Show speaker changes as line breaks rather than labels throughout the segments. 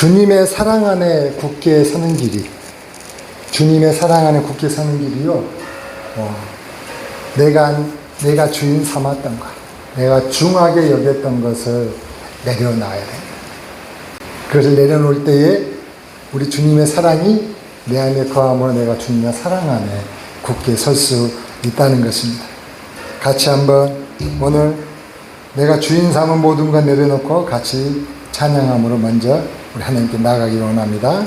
주님의 사랑 안에 굳게 사는 길이, 주님의 사랑 안에 굳게 사는 길이요, 내가 주인 삼았던 것, 내가 중하게 여겼던 것을 내려놔야 됩니다. 그것을 내려놓을 때에 우리 주님의 사랑이 내 안에 거함으로 내가 주님의 사랑 안에 굳게 설 수 있다는 것입니다. 같이 한번 오늘 내가 주인 삼은 모든 것 내려놓고 같이 찬양함으로 먼저 우리 하나님께 나아가기 원합니다.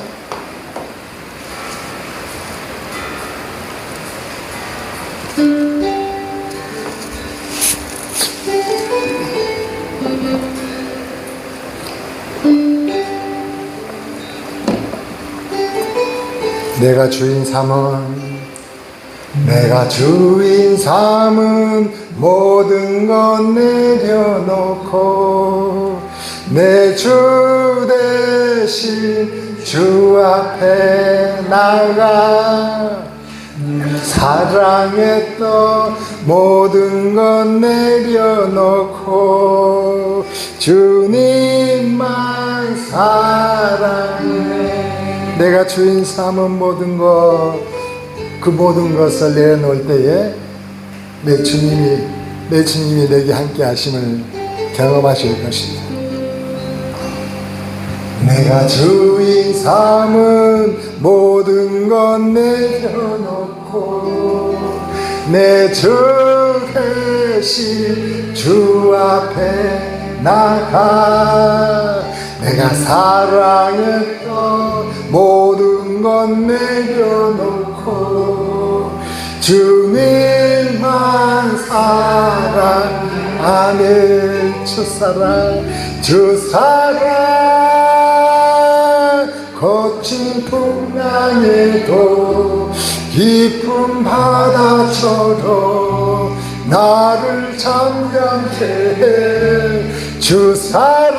내가 주인 삼은 모든 것 내려놓고 내 주 대신 주 앞에 나가 사랑했던 모든 것 내려놓고 주님만 사랑해. 내가 주인 삼은 모든 것, 그 모든 것을 내려놓을 때에 내 주님이 내게 함께 하심을 경험하실 것입니다. 내가 주인 삼은 모든 것 내려놓고 내 주 대신 주 앞에 나가 내가 사랑했던 모든 것 내려놓고 주님만 사랑하는 주 사랑 거친 풍랑에도 깊은 바다처럼 나를 잠잠케 해. 주 사랑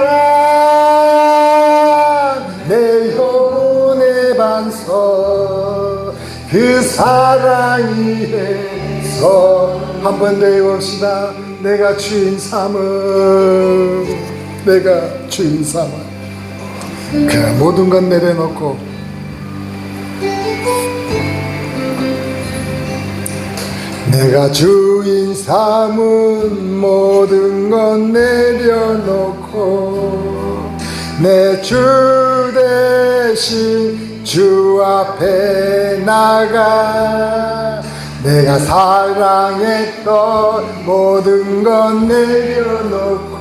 내 영혼의 반석 그 사랑이 해서 한번 더 외웁시다. 내가 주인 삼은 그 모든 것 내려놓고 내가 주인 삼은 모든 것 내려놓고 내 주 대신 주 앞에 나가 내가 사랑했던 모든 것 내려놓고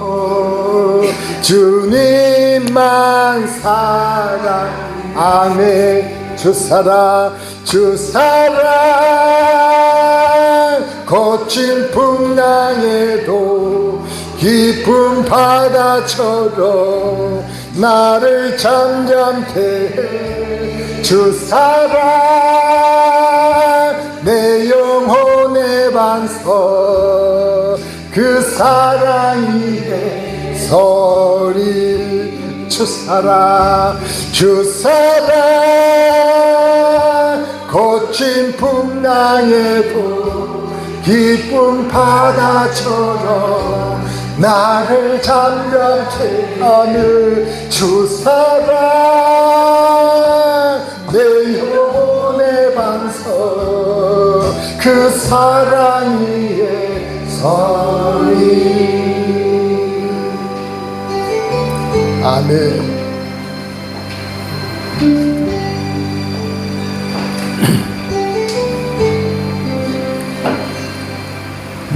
주님만 사랑하네. 주 사랑 거친 풍랑에도 깊은 바다처럼 나를 잠잠케 해. 주 사랑 내 영혼의 반석 그 사랑이 해서리. 주 사랑 거친 풍랑에도 깊은 바다처럼 나를 잠잠케 하는 주 사랑 내 영혼의 반석 그 사랑이 서리. 아멘.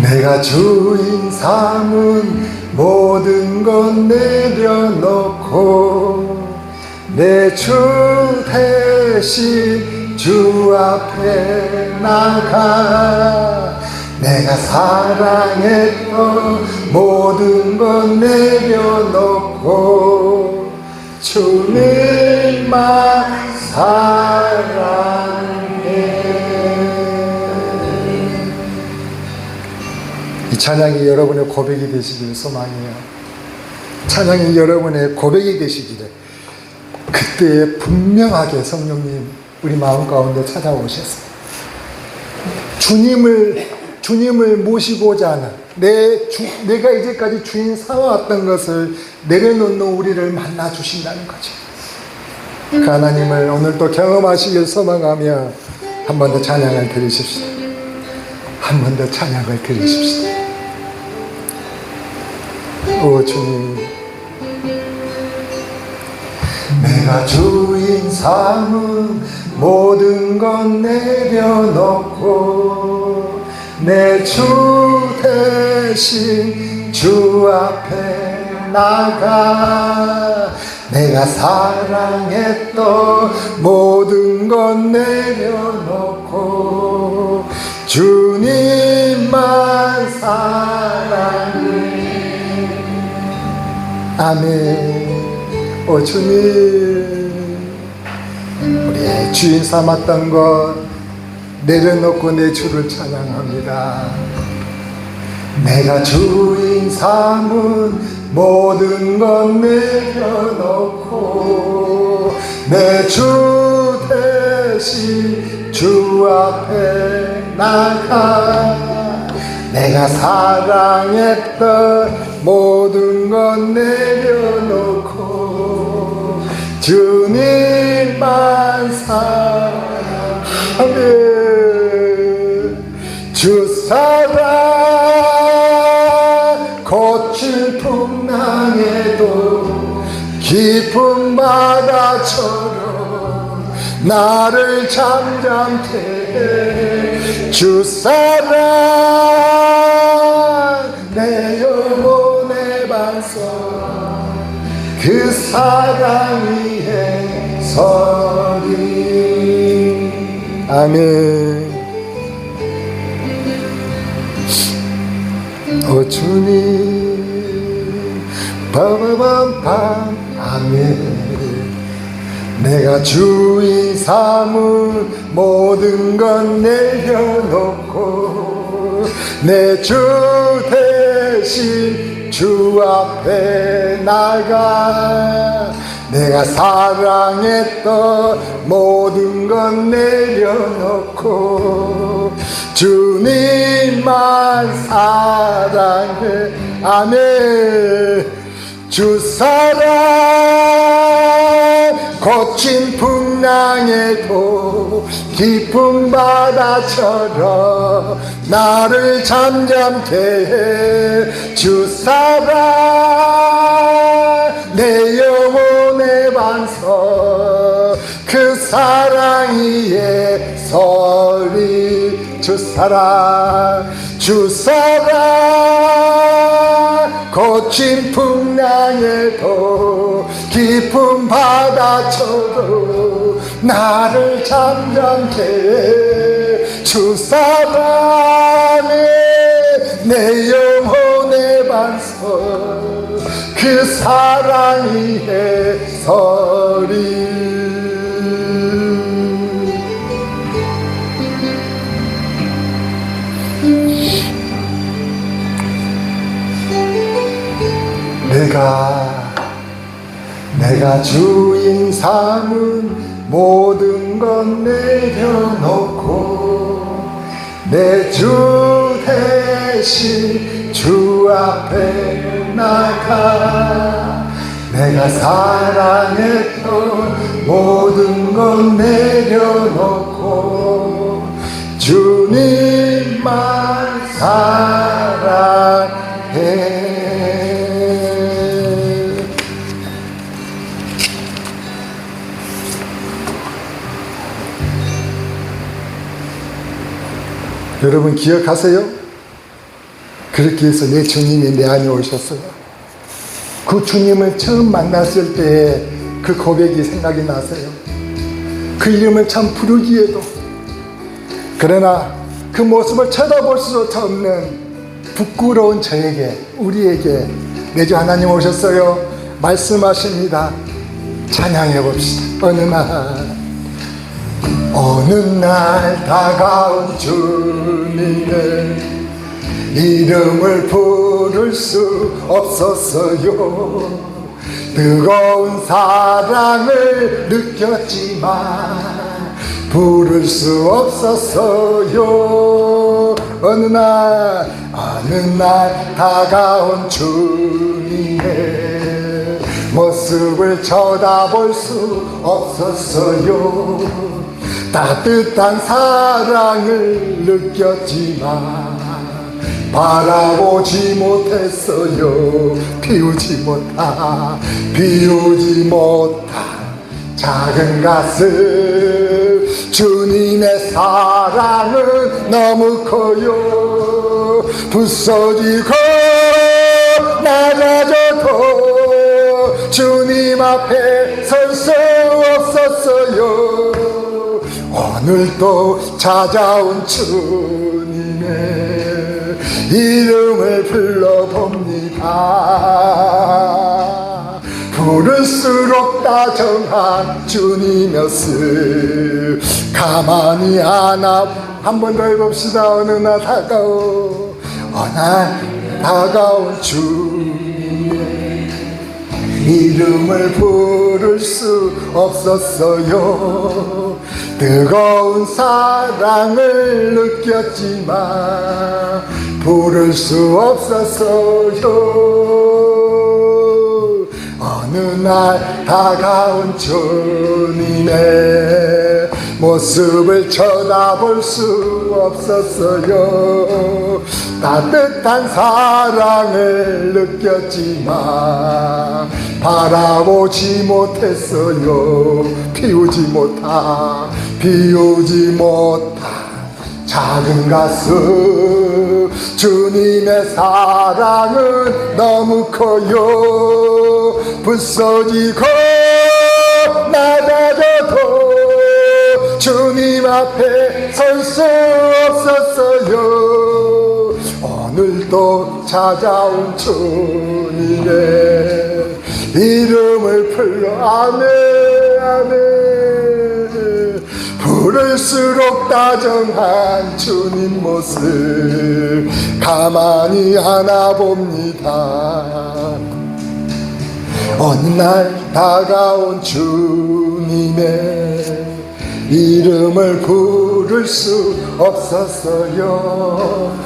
내가 주인 삼은 모든 것 내려놓고 내 주 대신 주 앞에 나가 내가 사랑했던 모든 것 내려놓고 주님만 사랑해. 이 찬양이 여러분의 고백이 되시기를 소망해요. 찬양이 여러분의 고백이 되시기를. 그때에 분명하게 성령님 우리 마음 가운데 찾아오셨어요. 주님을 모시고자 하는 내가 이제까지 주인 삼아왔던 것을 내려놓는 우리를 만나 주신다는 거죠. 그 하나님을 오늘 또 경험하시길 소망하며 한 번 더 찬양을 드리십시다. 한 번 더 찬양을 드리십시다. 오 주님, 내가 주인 삼은 모든 건 내려놓고 내 주 대신 주 앞에 나가 내가 사랑했던 모든 건 내려놓고 주님만 사랑해. 아멘. 오 주님, 우리의 주인 삼았던 것 내려놓고 내 주를 찬양합니다. 내가 주인 삼은 모든 건 내려놓고 내 주 대신 주 앞에 나가 내가 사랑했던 모든 건 내려놓고 주님만 사랑하며 주 사랑 거친 풍랑에도 깊은 바다처럼 나를 잠잠케 해. 주 사랑 내 영혼의 반석 그 사랑 위에 서리. 아멘. 오 주님, 빠바밤밤. 아멘. 내가 주인 삼은 모든 건 내려놓고 내 주 대신 주 앞에 나가 내가 사랑했던 모든 건 내려놓고 주님만 사랑해. 아멘. 주 사랑 거친 풍랑에도 깊은 바다처럼 나를 잠잠케 해. 주 사랑 내 영혼의 반석 그 사랑 위에 서리. 주 사랑 주 사랑 거친 풍랑에도 깊은 바다처럼 나를 잠잠케 해. 주 사랑에 내 영혼의 반석 그 사랑 위에 서리. 내가 주인 삼은 모든 건 내려놓고 내 주 대신 주 앞에 나가 내가 사랑했던 모든 건 내려놓고 주님만 사랑해. 여러분 기억하세요? 그렇게 해서 내 주님이 내 안에 오셨어요. 그 주님을 처음 만났을 때의 그 고백이 생각이 나세요. 그 이름을 참 부르기에도, 그러나 그 모습을 쳐다볼 수조차 없는 부끄러운 저에게, 우리에게 내 주 하나님 오셨어요. 말씀하십니다. 찬양해 봅시다. 어느 날 다가온 주님의 이름을 부를 수 없었어요. 뜨거운 사랑을 느꼈지만 부를 수 없었어요. 어느 날 다가온 주님의 모습을 쳐다볼 수 없었어요. 따뜻한 사랑을 느꼈지만 바라보지 못했어요. 비우지 못한 작은 가슴. 주님의 사랑은 너무 커요. 부서지고 낮아져도 주님 앞에 설 수 없었어요. 오늘도 찾아온 주님의 이름을 불러봅니다. 부를수록 다정한 주님 모습 가만히 안아. 한 번 더 해봅시다. 어느 날 다가온 주님의 이름을 부를 수 없었어요. 뜨거운 사랑을 느꼈지만 부를 수 없었어요. 어느 날 다가온 주님의 모습을 쳐다볼 수 없었어요. 따뜻한 사랑을 느꼈지만 바라보지 못했어요. 비우지 못한 작은 가슴. 주님의 사랑은 너무 커요. 부서지고 낮아져도 주님 앞에 설 수 없었어요. 오늘도 찾아온 주님의 이름을 불러. 아멘. 부를수록 다정한 주님 모습 가만히 안아봅니다. 어느 날 다가온 주님의 이름을 부를 수 없었어요.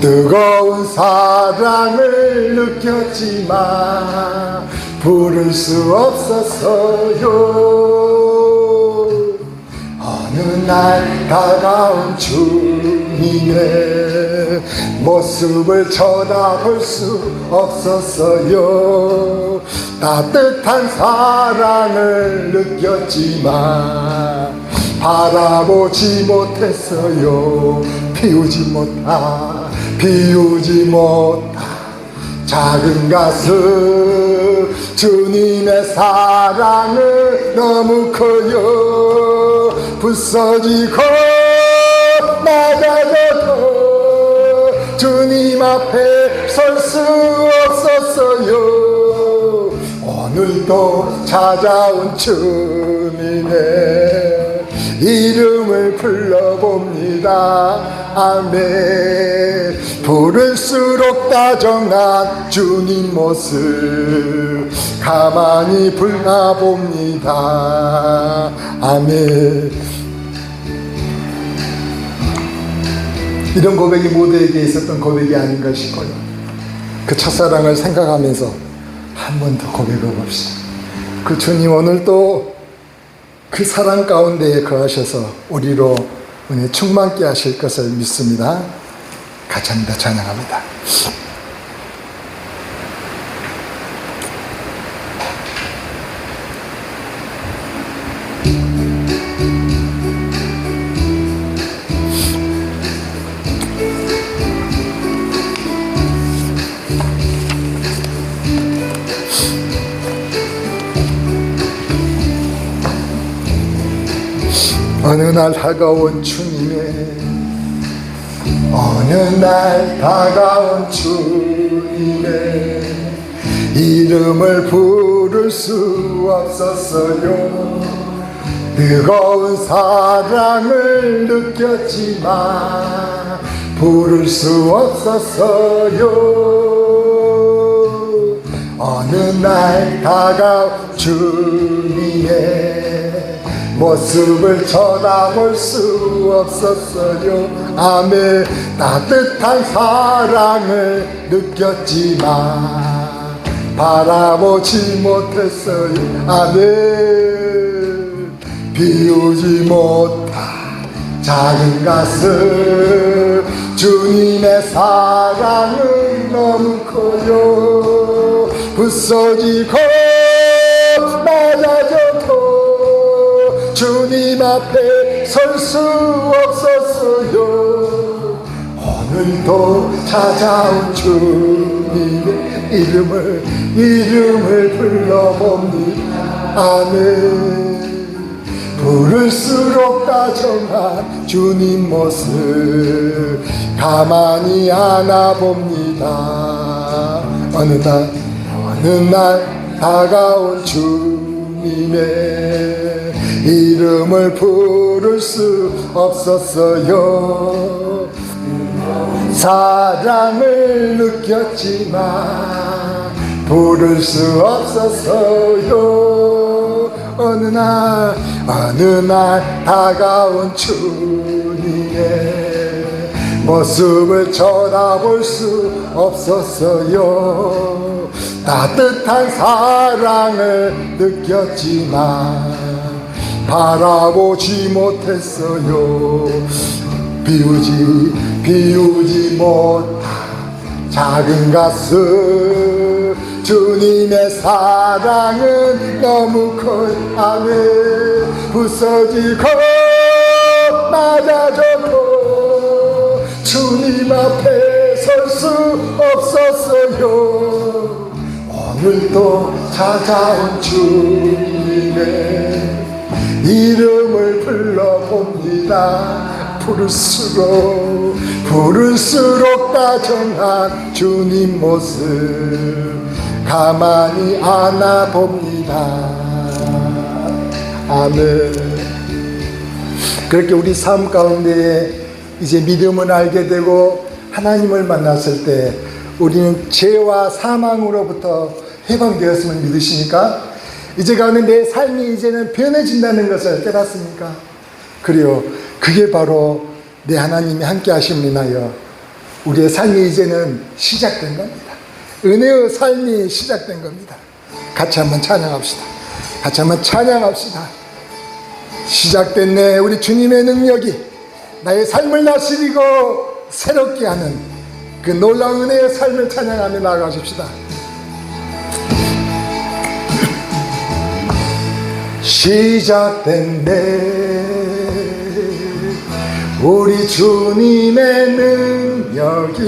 뜨거운 사랑을 느꼈지만 부를 수 없었어요. 어느 날 다가온 주님의 모습을 쳐다볼 수 없었어요. 따뜻한 사랑을 느꼈지만 바라보지 못했어요. 비우지 못한 작은 가슴. 주님의 사랑은 너무 커요. 부서지고 낮아져도 주님 앞에 설 수 없었어요. 오늘도 찾아온 주님의 이름을 불러봅니다. 아멘. 부를수록 다정한 주님 모습 가만히 불러봅니다. 아멘. 이런 고백이 모두에게 있었던 고백이 아닌가 싶어요. 그 첫사랑을 생각하면서 한 번 더 고백해 봅시다. 그 주님 오늘도 그 사랑 가운데에 거하셔서 우리로 은혜 충만케 하실 것을 믿습니다. 같이 한번 더 찬양합니다. 어느 날 다가온 주님의 이름을 부를 수 없었어요. 뜨거운 사랑을 느꼈지만 부를 수 없었어요. 어느 날 다가온 주님의 모습을 쳐다볼 수 없었어요. 아멘. 따뜻한 사랑을 느꼈지만 바라보지 못했어요. 아멘. 비우지 못한 작은 가슴, 주님의 사랑은 너무 커요. 부서지고 맞아져도 주님 앞에 설 수 없었어요. 오늘도 찾아온 주님의 이름을 불러봅니다. 아멘. 부를수록 다정한 주님 모습 가만히 안아봅니다. 어느 날 다가온 주님의 이름을 부를 수 없었어요. 사랑을 느꼈지만 부를 수 없었어요. 어느 날 다가온 주님의 모습을 쳐다볼 수 없었어요. 따뜻한 사랑을 느꼈지만 바라보지 못했어요. 비우지 못한 작은 가슴, 주님의 사랑은 너무 커요. 아멘. 부서지고 맞아져도 주님 앞에 설 수 없었어요. 오늘도 찾아온 주님의 이름을 불러봅니다. 부를수록 다정한 주님 모습 가만히 안아봅니다. 아멘. 그렇게 우리 삶 가운데 이제 믿음을 알게 되고 하나님을 만났을 때 우리는 죄와 사망으로부터 해방되었음을 믿으십니까? 이제 가는 내 삶이 이제는 변해진다는 것을 깨닫습니까? 그래요. 그게 바로 내 하나님이 함께 하심을 인하여 우리의 삶이 이제는 시작된 겁니다. 은혜의 삶이 시작된 겁니다. 같이 한번 찬양합시다. 같이 한번 찬양합시다. 시작됐네. 우리 주님의 능력이 나의 삶을 다스리고 새롭게 하는 그 놀라운 은혜의 삶을 찬양하며 나아가십시다. 시작됐네. 우리 주님의 능력이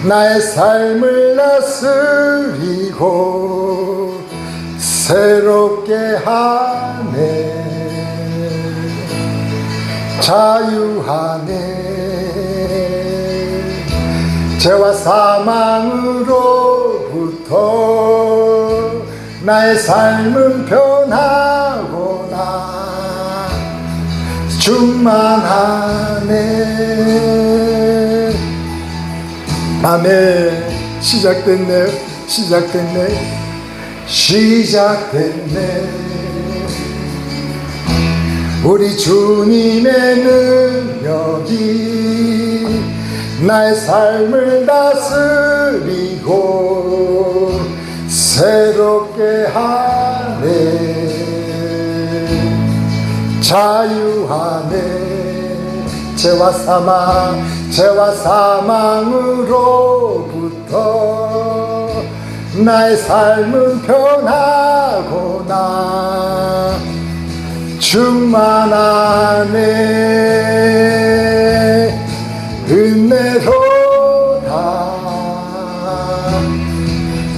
나의 삶을 다스리고 새롭게 하네. 자유하네. 죄와 사망으로부터 나의 삶은 변하구나. 충만하네. 아멘. 시작됐네. 우리 주님의 능력이 나의 삶을 다스리고 새롭게 하네. 자유하네. 죄와 사망으로부터 나의 삶은 변하구나. 충만하네. 은혜로다.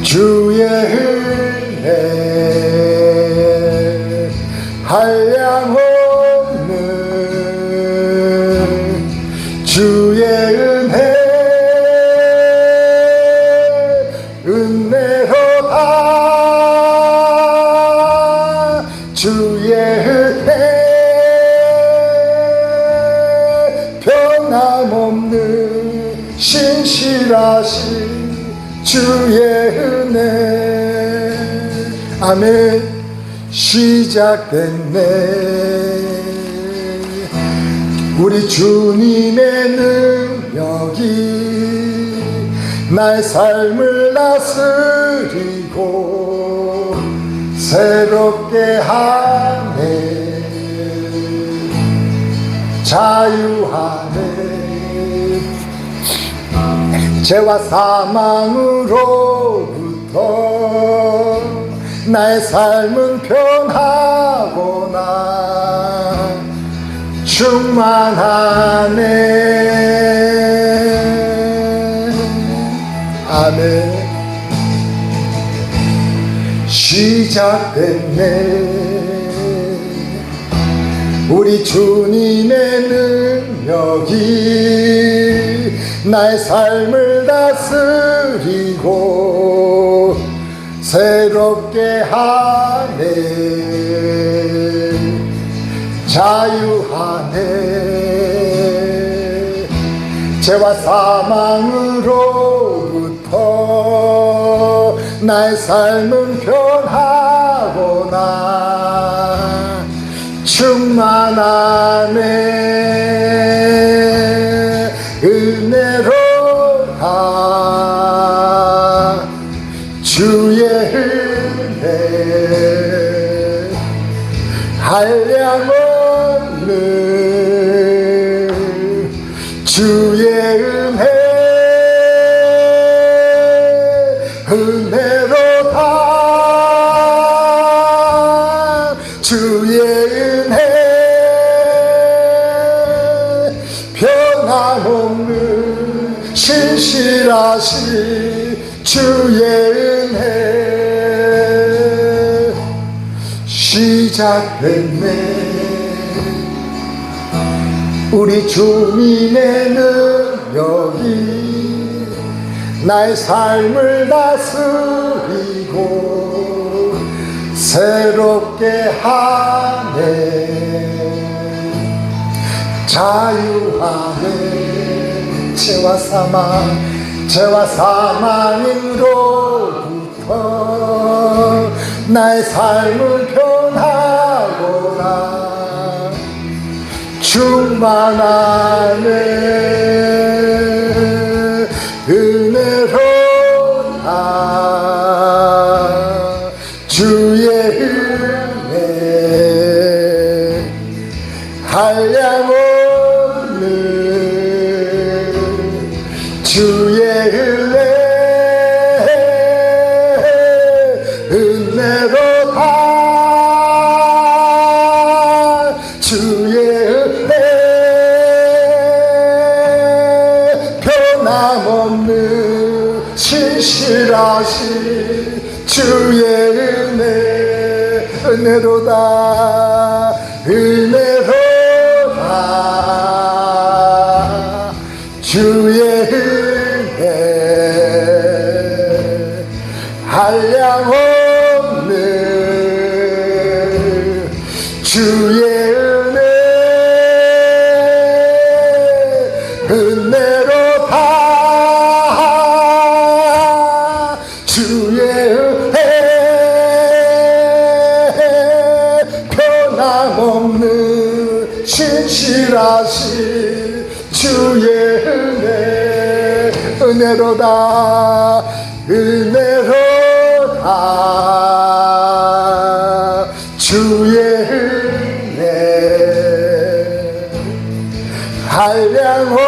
주의 은혜 한량 없는 주의 은혜. 은혜로다. 주의 은혜 변함없는 신실하신 주의 은혜. 아멘. 시작됐네. 우리 주님의 능력이 나의 삶을 다스리고 새롭게 하네. 자유하네. 죄와 사망으로부터 나의 삶은 변하고나 충만하네. 아멘. 시작됐네. 우리 주님의 능력이 나의 삶을 다스리고 새롭게 하네. 자유하네. 죄와 사망으로부터 나의 삶은 변하고나 충만하네. 은혜로다. 주의 은혜 한량없는 주의 은혜. 은혜로다. 주의 은혜 변함없는 신실하신 주의 은혜. 시작됐네. 우리 주님의 능력이 나의 삶을 다스리고 새롭게 하네. 자유하네. 죄와 사망으로부터 나의 삶을 변하고나 충만하네. 은혜로다. 주의 은혜 한량없는 주의 은혜. 은혜로다. 주의 은혜 변함없는 신실하신 주의 은혜. 은혜로다. 은혜로다. 주의 은혜 한량없는 주의 은혜. 은혜로다. 주의 은혜 변함없는 신실하신 주의 은혜. 은혜로다. 은혜로다. 주의 은혜 한량없는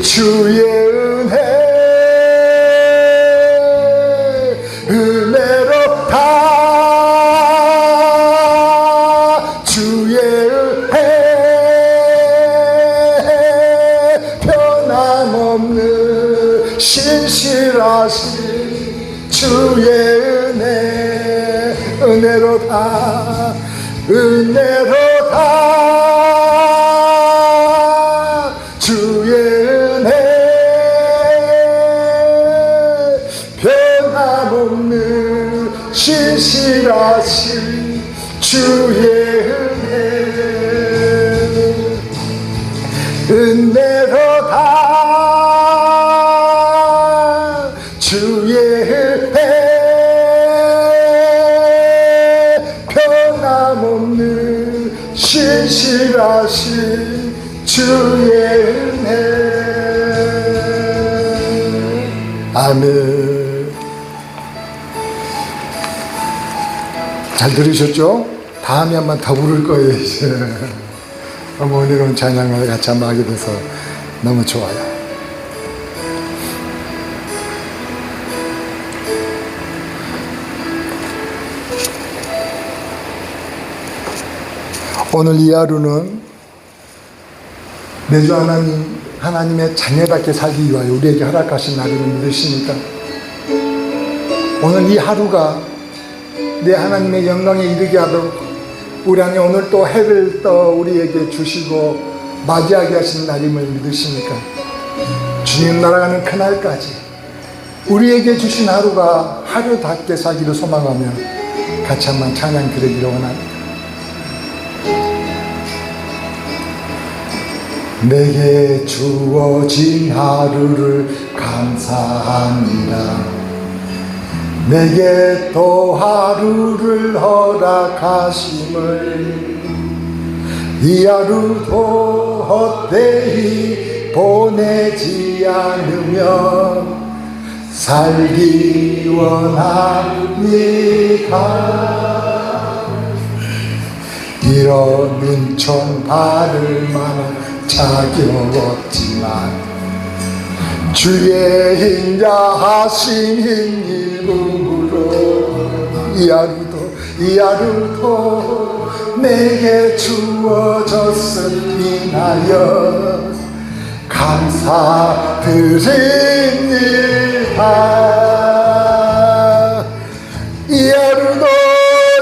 주의 은혜. 은혜로다. 주의 은혜 변함없는 신실하신 주의 은혜. 은혜로다. 은혜로다. 주의 은혜 변함없는 신실하신 주의 은혜. 은혜로다. 주의 은혜 변함없는 신실하신 주의 은혜. 아멘. 잘 들으셨죠? 다음에 한번 더 부를 거예요, 이제. 어머니는 찬양을 같이 한번 하게 돼서 너무 좋아요. 오늘 이 하루는 매주 하나님의 자녀답게 살기 위하여 우리에게 허락하신 날임을 믿으십니까? 오늘 이 하루가 내 하나님의 영광에 이르게 하도록 우리 안에 오늘 또 해를 떠 우리에게 주시고 맞이하게 하신 날임을 믿으십니까? 주님 날아가는 그날까지 우리에게 주신 하루가 하루답게 살기를 소망하며 같이 한번 찬양 드리기를 원합니다. 내게 주어진 하루를 감사합니다. 내게 또 하루를 허락하심을 이 하루도 헛되이 보내지 않으며 살기 원합니다. 이런 은총 받을 만한 자격 없지만 주의 인자하신 이름으로 이 하루도 내게 주어졌음이나여 감사드립니다. 이 하루도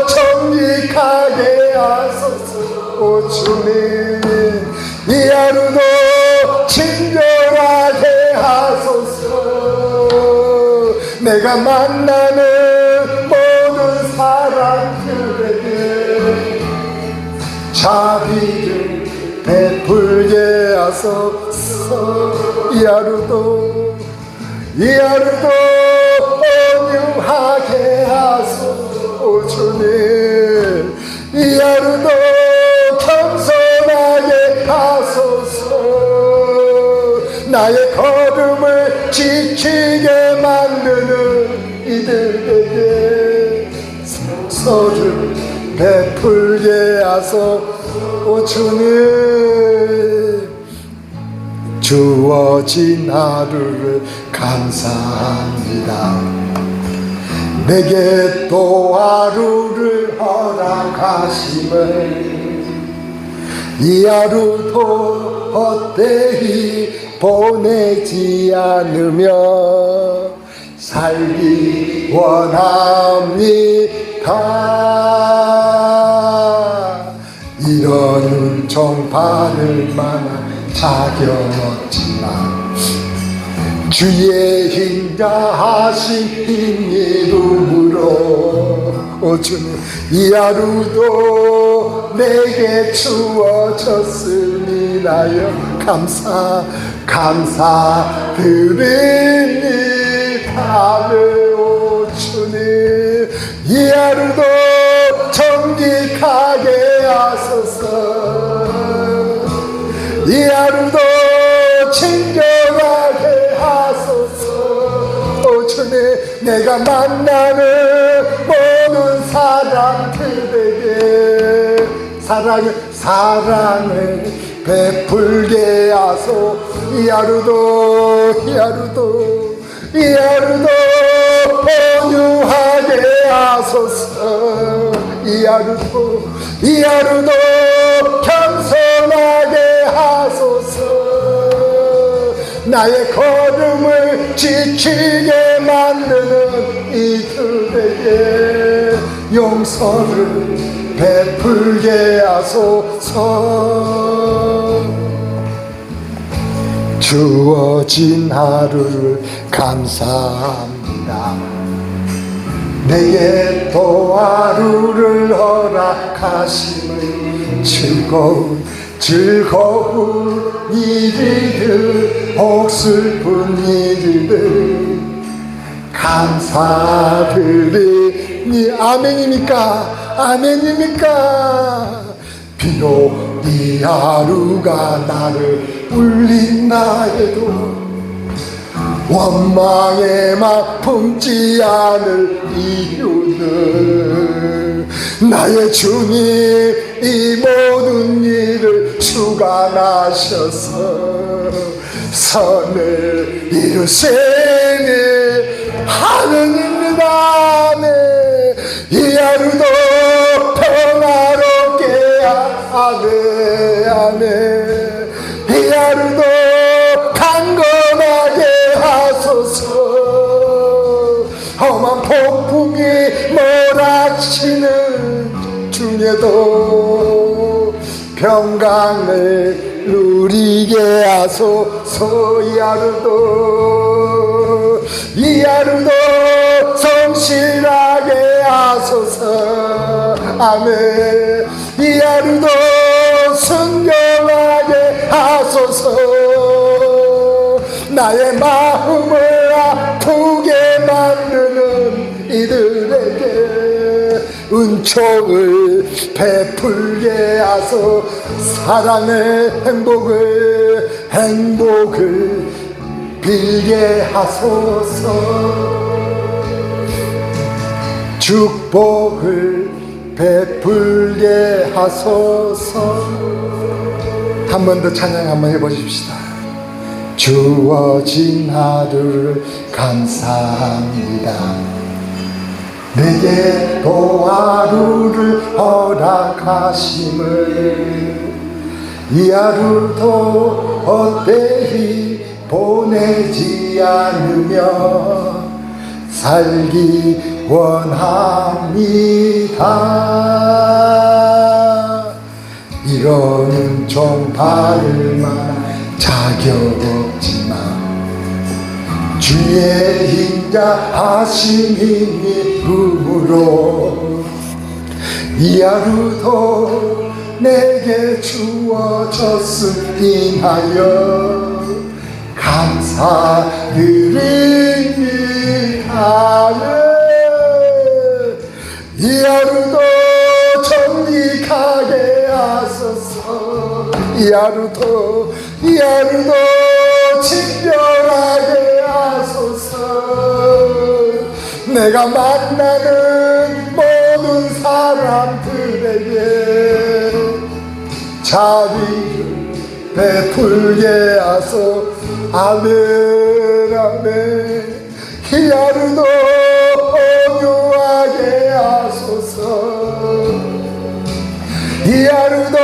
정직하게 하소서. 오 주님, 이 하루도 친절하게 하소서. 내가 만나는 모든 사람들에게 자비를 베풀게 하소서. 이 하루도 온유하게 하소서. 주님, 이 하루도 겸손하게 하소서. 나의 걸음을 지키게 만드는 이들에게 서를 베풀게 하소서. 주님, 주어진 하루를 감사합니다. 내게 또 하루를 허락하심을 이 하루도 헛되이 보내지 않으며 살기 원합니다. 이런 은총 받을 만한 자격 없지만 주의 인자하신 이름으로 주님, 이 하루도 내게 주어졌음이나여 감사드립니다. 오 주님, 이 하루도 정직하게 하소서. 이 하루도 친절하게 하소서. 오 주님, 내가 만나는 모든 사람들에게 사랑을 베풀게 하소. 이 하루도 온유하게 하소서. 이 하루도 겸손하게 하소서. 나의 걸음을 지키게 만드는 이들에게 용서를 베풀게 하소서. 주어진 하루를 감사합니다. 내게 또 하루를 허락하심을 즐거운 일들, 혹슬픈 일들 감사드리니. 아멘입니까? 비록 이 하루가 나를 울린다 해도 원망에만 품지 않을 이유는 나의 주님 이 모든 일을 주관하셔서 선을 이루시니 하느님이다. 이 하루도 평화롭게 하네. 이 하루도 강건하게 하소서. 험한 폭풍이 몰아치는 중에도 평강을 누리게 하소서. 이 하루도 성실하게 하소서. 아멘. 이 하루도 순결하게 하소서. 나의 마음을 아프게 만드는 이들에게 은총을 베풀게 하소. 사랑의 행복을 빌게 하소서. 축복을 베풀게 하소서. 한 번 더 찬양 한번 해보십시다. 주어진 하루를 감사합니다. 내게 또 하루를 허락하심을 이 하루도 헛되이 보내지 않으며 살기 원합니다. 이러는 종발만 자격 없지만 주의 인자하신 힘으로 이 하루도 내게 주어졌음 인하여 감사드립니다. 이 하루도 정직하게 하소서. 이 하루도 친절하게 하소서. 내가 만나는 모든 사람들에게 자비를 베풀게 하소. 아멘. 이 하루도 온유하게 하소서. 이 하루도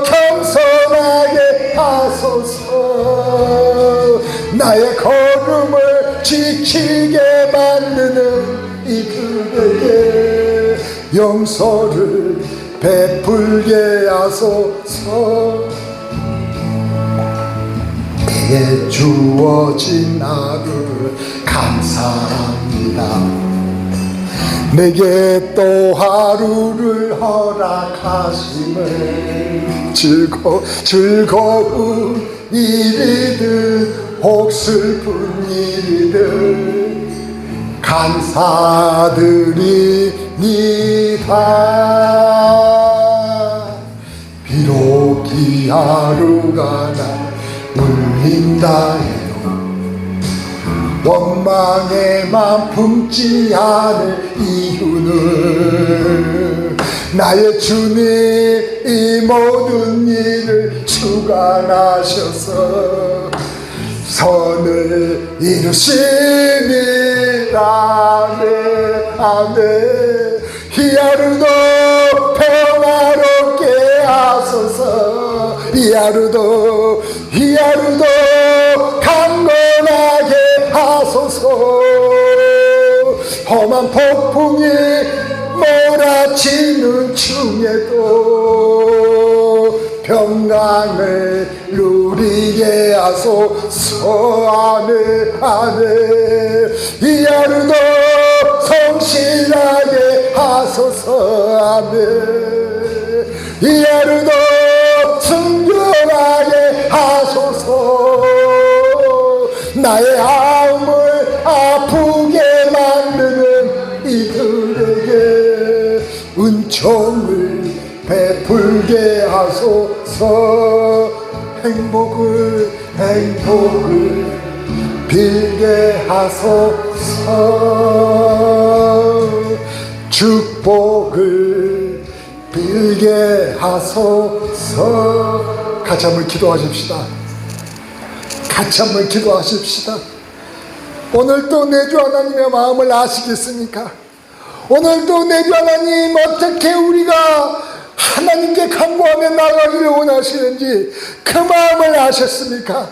겸손하게 하소서. 나의 걸음을 지키게 만드는 이들에게 용서를 베풀게 하소서. 내게 주어진 하루를 감사합니다. 내게 또 하루를 허락하심을 즐거운 일이든 혹 슬픈 일이든 감사드립니다. 비록 이 하루가 날 울린다 해도 원망에만 품지 않을 이유는 나의 주님 이 모든 일을 주관하셔서 선을 이루시니 아멘. 이 하루도 평화롭게 하소서. 이 하루도 강건하게 하소서. 험한 폭풍이 몰아치는 중에도 평강을 누리게 하소서. 아멘. 이 하루도 성실하게 하소서. 아멘. 이 하루도 순결하게 하소서. 나의 마음을 아프게 만드는 이들에게 은총을 베풀게 하소서. 행복을 빌게 하소서. 축복을 빌게 하소서. 같이 한번 기도하십시다. 같이 한번 기도하십시다. 오늘도 내 주 하나님의 마음을 아시겠습니까? 오늘도 내 주 하나님, 어떻게 우리가 하나님께 간구하며 나가기를 원하시는지 그 마음을 아셨습니까?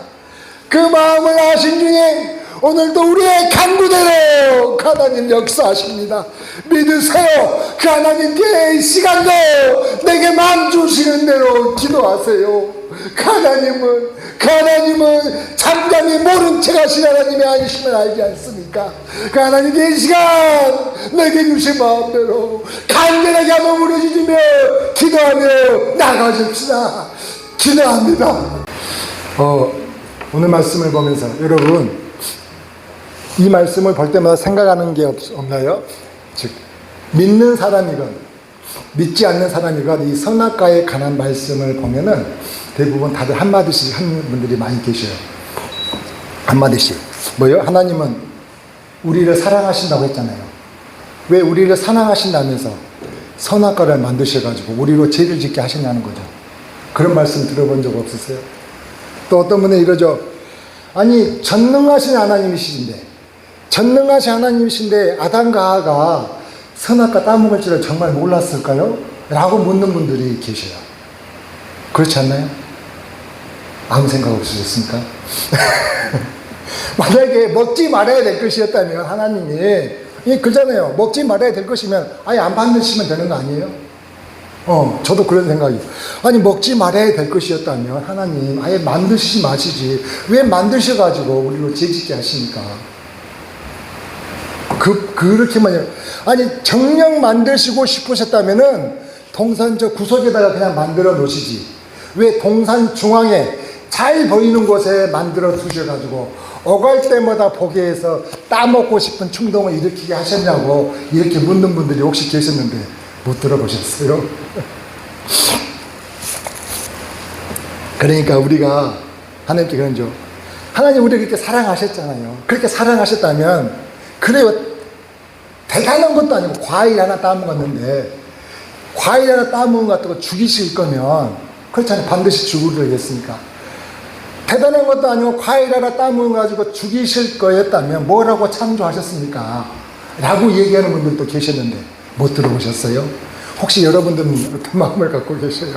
그 마음을 아신 중에 오늘도 우리의 간구대로 하나님 역사하십니다. 믿으세요. 그 하나님께 이 시간도 내게 마음 주시는 대로 기도하세요. 그 하나님은 잠잠히 모른 척 하신 하나님의 아니심을 알지 않습니까? 그 하나님께 이 시간 내게 주신 마음대로 간절하게 한번 부르짖으며 기도하며 나가십시다. 기도합니다. 오늘 말씀을 보면서 여러분, 이 말씀을 볼 때마다 생각하는 게 없나요? 즉, 믿는 사람이건 믿지 않는 사람이건 이 선악과에 관한 말씀을 보면은 대부분 다들 한마디씩 하는 분들이 많이 계셔요. 한마디씩. 뭐요? 하나님은 우리를 사랑하신다고 했잖아요. 왜 우리를 사랑하신다면서 선악과를 만드셔가지고 우리로 죄를 짓게 하셨냐는 거죠. 그런 말씀 들어본 적 없으세요? 또 어떤 분은 이러죠. 아니, 전능하신 하나님이신데 아담과 하와가 선악과 따먹을 줄을 정말 몰랐을까요? 라고 묻는 분들이 계셔요. 그렇지 않나요? 아무 생각 없으셨습니까? 만약에 먹지 말아야 될 것이었다면 하나님이, 그잖아요. 먹지 말아야 될 것이면 아예 안 만드시면 되는 거 아니에요? 저도 그런 생각이에요. 아니, 먹지 말아야 될 것이었다면 하나님 아예 만드시지 마시지 왜 만드셔가지고 우리로 죄짓게 하십니까? 그렇게만 해요. 아니, 정녕 만드시고 싶으셨다면은 동산 저 구석에다가 그냥 만들어 놓으시지 왜 동산 중앙에 잘 보이는 곳에 만들어 두셔가지고 오갈 때마다 보게 해서 따먹고 싶은 충동을 일으키게 하셨냐고 이렇게 묻는 분들이 혹시 계셨는데 못 들어보셨어요? 그러니까 우리가 하나님께 그런죠. 하나님 우리를 그렇게 사랑하셨잖아요. 그렇게 사랑하셨다면 그래요. 대단한 것도 아니고 과일 하나 따먹었는데 과일 하나 따먹은 것 같다고 죽이실 거면 그렇잖아요. 반드시 죽으려겠습니까? 대단한 것도 아니고 과일 하나 따먹어 가지고 죽이실 거였다면 뭐라고 창조하셨습니까? 라고 얘기하는 분들도 계셨는데 못 들어보셨어요? 혹시 여러분들은 어떤 마음을 갖고 계셔요?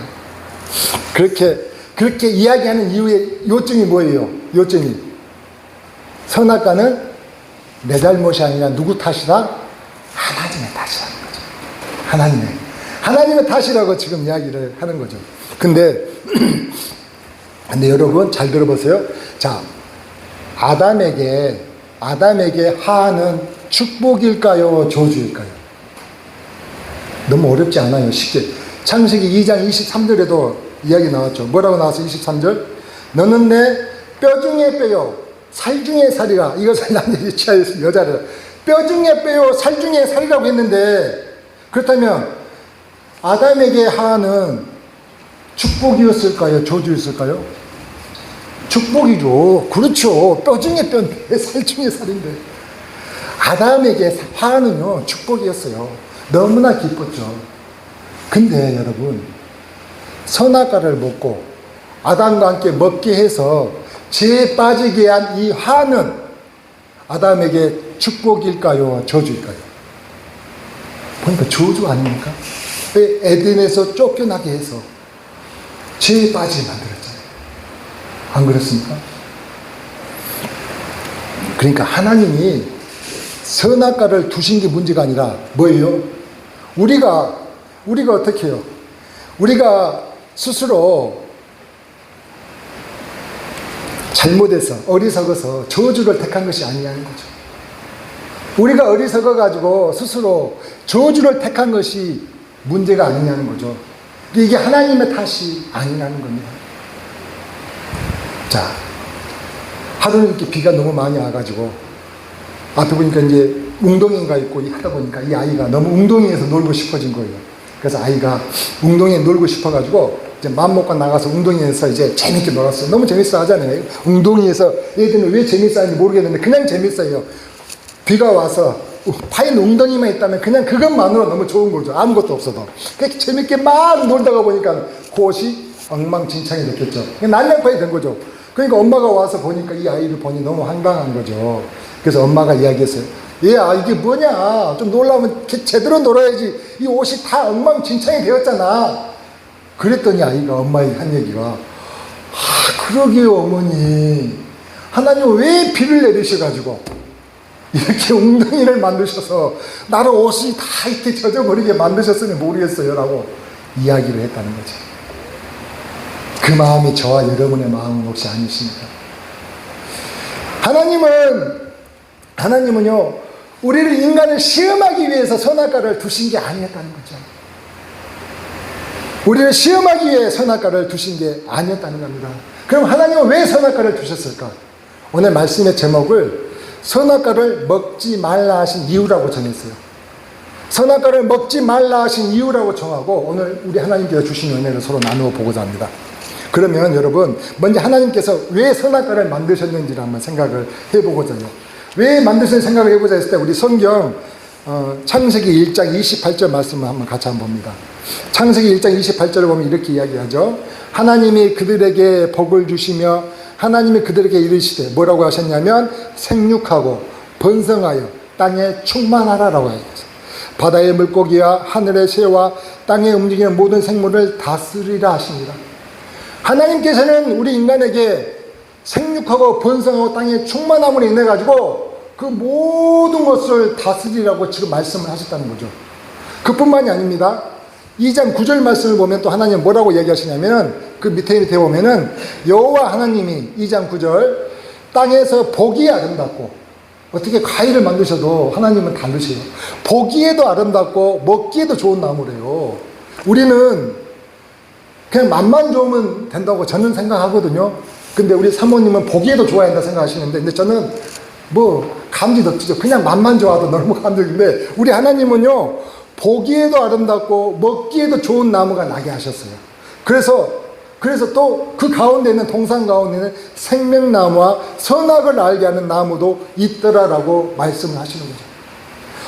그렇게 이야기하는 이유의 요점이 뭐예요? 요점이 선악과는 내 잘못이 아니라 누구 탓이다? 하나님의 탓이라는 거죠. 하나님의 탓이라고 지금 이야기를 하는 거죠. 근데 여러분 잘 들어보세요. 자, 아담에게 하나는 축복일까요? 저주일까요? 너무 어렵지 않아요. 쉽게. 창세기 2장 23절에도 이야기 나왔죠. 뭐라고 나왔어요? 23절. 너는 내 뼈 중에 뼈요, 살 중에 살이라. 이것을 남자들이 취하였습니다. 여자를. 뼈 중에 뼈요, 살 중에 살이라고 했는데, 그렇다면 아담에게 하나는 축복이었을까요? 저주였을까요? 축복이죠. 그렇죠. 뼈 중에 뼈인데 살 중에 살인데. 아담에게 하나는요 축복이었어요. 너무나 기뻤죠. 근데 여러분, 선악과를 먹고 아담과 함께 먹게 해서 죄에 빠지게 한 이 하는 아담에게 축복일까요? 저주일까요? 보니까 저주 아닙니까? 에덴에서 쫓겨나게 해서 죄에 빠지게 만들었잖아요. 안 그렇습니까? 그러니까 하나님이 선악과를 두신 게 문제가 아니라 뭐예요? 우리가 어떻게 해요? 우리가 스스로 잘못해서 어리석어서 저주를 택한 것이 아니냐는 거죠. 우리가 어리석어가지고 스스로 저주를 택한 것이 문제가 아니냐는 거죠. 이게 하나님의 탓이 아니라는 겁니다. 자, 하루 이렇게 비가 너무 많이 와가지고 앞에 보니까 이제 웅덩이가 있고 하다 보니까 이 아이가 너무 웅덩이에서 놀고 싶어진 거예요. 그래서 아이가 웅덩이에 놀고 싶어가지고 이제 마음 먹고 나가서 웅덩이에서 이제 재밌게 놀았어요. 너무 재밌어 하잖아요. 웅덩이에서 애들은 왜 재밌어 하는지 모르겠는데 그냥 재밌어요. 비가 와서 파인 웅덩이만 있다면 그냥 그것만으로 너무 좋은 거죠. 아무것도 없어도. 그렇게 재밌게 막 놀다가 보니까 그것이 엉망진창이 됐겠죠. 난장판이 된 거죠. 그러니까 엄마가 와서 보니까 이 아이를 보니 너무 황당한 거죠. 그래서 엄마가 이야기했어요. 얘야, 이게 뭐냐. 좀 놀라면 제대로 놀아야지. 이 옷이 다 엉망진창이 되었잖아. 그랬더니 아이가, 엄마의 한 얘기가, 그러게요, 어머니. 하나님 왜 비를 내리셔가지고 이렇게 웅덩이를 만드셔서 나를 옷이 다 이렇게 젖어버리게 만드셨으니 모르겠어요. 라고 이야기를 했다는 거죠. 그 마음이 저와 여러분의 마음은 혹시 아니십니까? 하나님은요, 우리를 인간을 시험하기 위해서 선악과를 두신 게 아니었다는 거죠. 우리를 시험하기 위해 선악과를 두신 게 아니었다는 겁니다. 그럼 하나님은 왜 선악과를 두셨을까? 오늘 말씀의 제목을 선악과를 먹지 말라 하신 이유라고 정했어요. 선악과를 먹지 말라 하신 이유라고 정하고 오늘 우리 하나님께서 주신 은혜를 서로 나누어 보고자 합니다. 그러면 여러분, 먼저 하나님께서 왜 선악과를 만드셨는지를 한번 생각을 해보고자 해요. 왜 만드신 생각을 해보자 했을 때 우리 성경 창세기 1장 28절 말씀을 한번 같이 한번 봅니다. 창세기 1장 28절을 보면 이렇게 이야기하죠. 하나님이 그들에게 복을 주시며 하나님이 그들에게 이르시되 뭐라고 하셨냐면 생육하고 번성하여 땅에 충만하라라고 하셨어요. 바다의 물고기와 하늘의 새와 땅에 움직이는 모든 생물을 다스리라 하십니다. 하나님께서는 우리 인간에게 생육하고 번성하고 땅에 충만함으로 인해 가지고 그 모든 것을 다스리라고 지금 말씀을 하셨다는 거죠. 그뿐만이 아닙니다. 2장 9절 말씀을 보면 또 하나님 뭐라고 얘기하시냐면 그 밑에 보면은 여호와 하나님이 2장 9절 땅에서 보기에 아름답고 어떻게 과일을 만드셔도 하나님은 다르세요. 보기에도 아름답고 먹기에도 좋은 나무래요. 우리는 그냥 맛만 좋으면 된다고 저는 생각하거든요. 근데 우리 사모님은 보기에도 좋아야 한다 생각하시는데 근데 저는 뭐 감지 덕지죠. 그냥 맛만 좋아도 너무 감동인데 우리 하나님은요 보기에도 아름답고 먹기에도 좋은 나무가 나게 하셨어요. 그래서 또 그 가운데는 동산 가운데는 생명나무와 선악을 알게 하는 나무도 있더라라고 말씀을 하시는 거죠.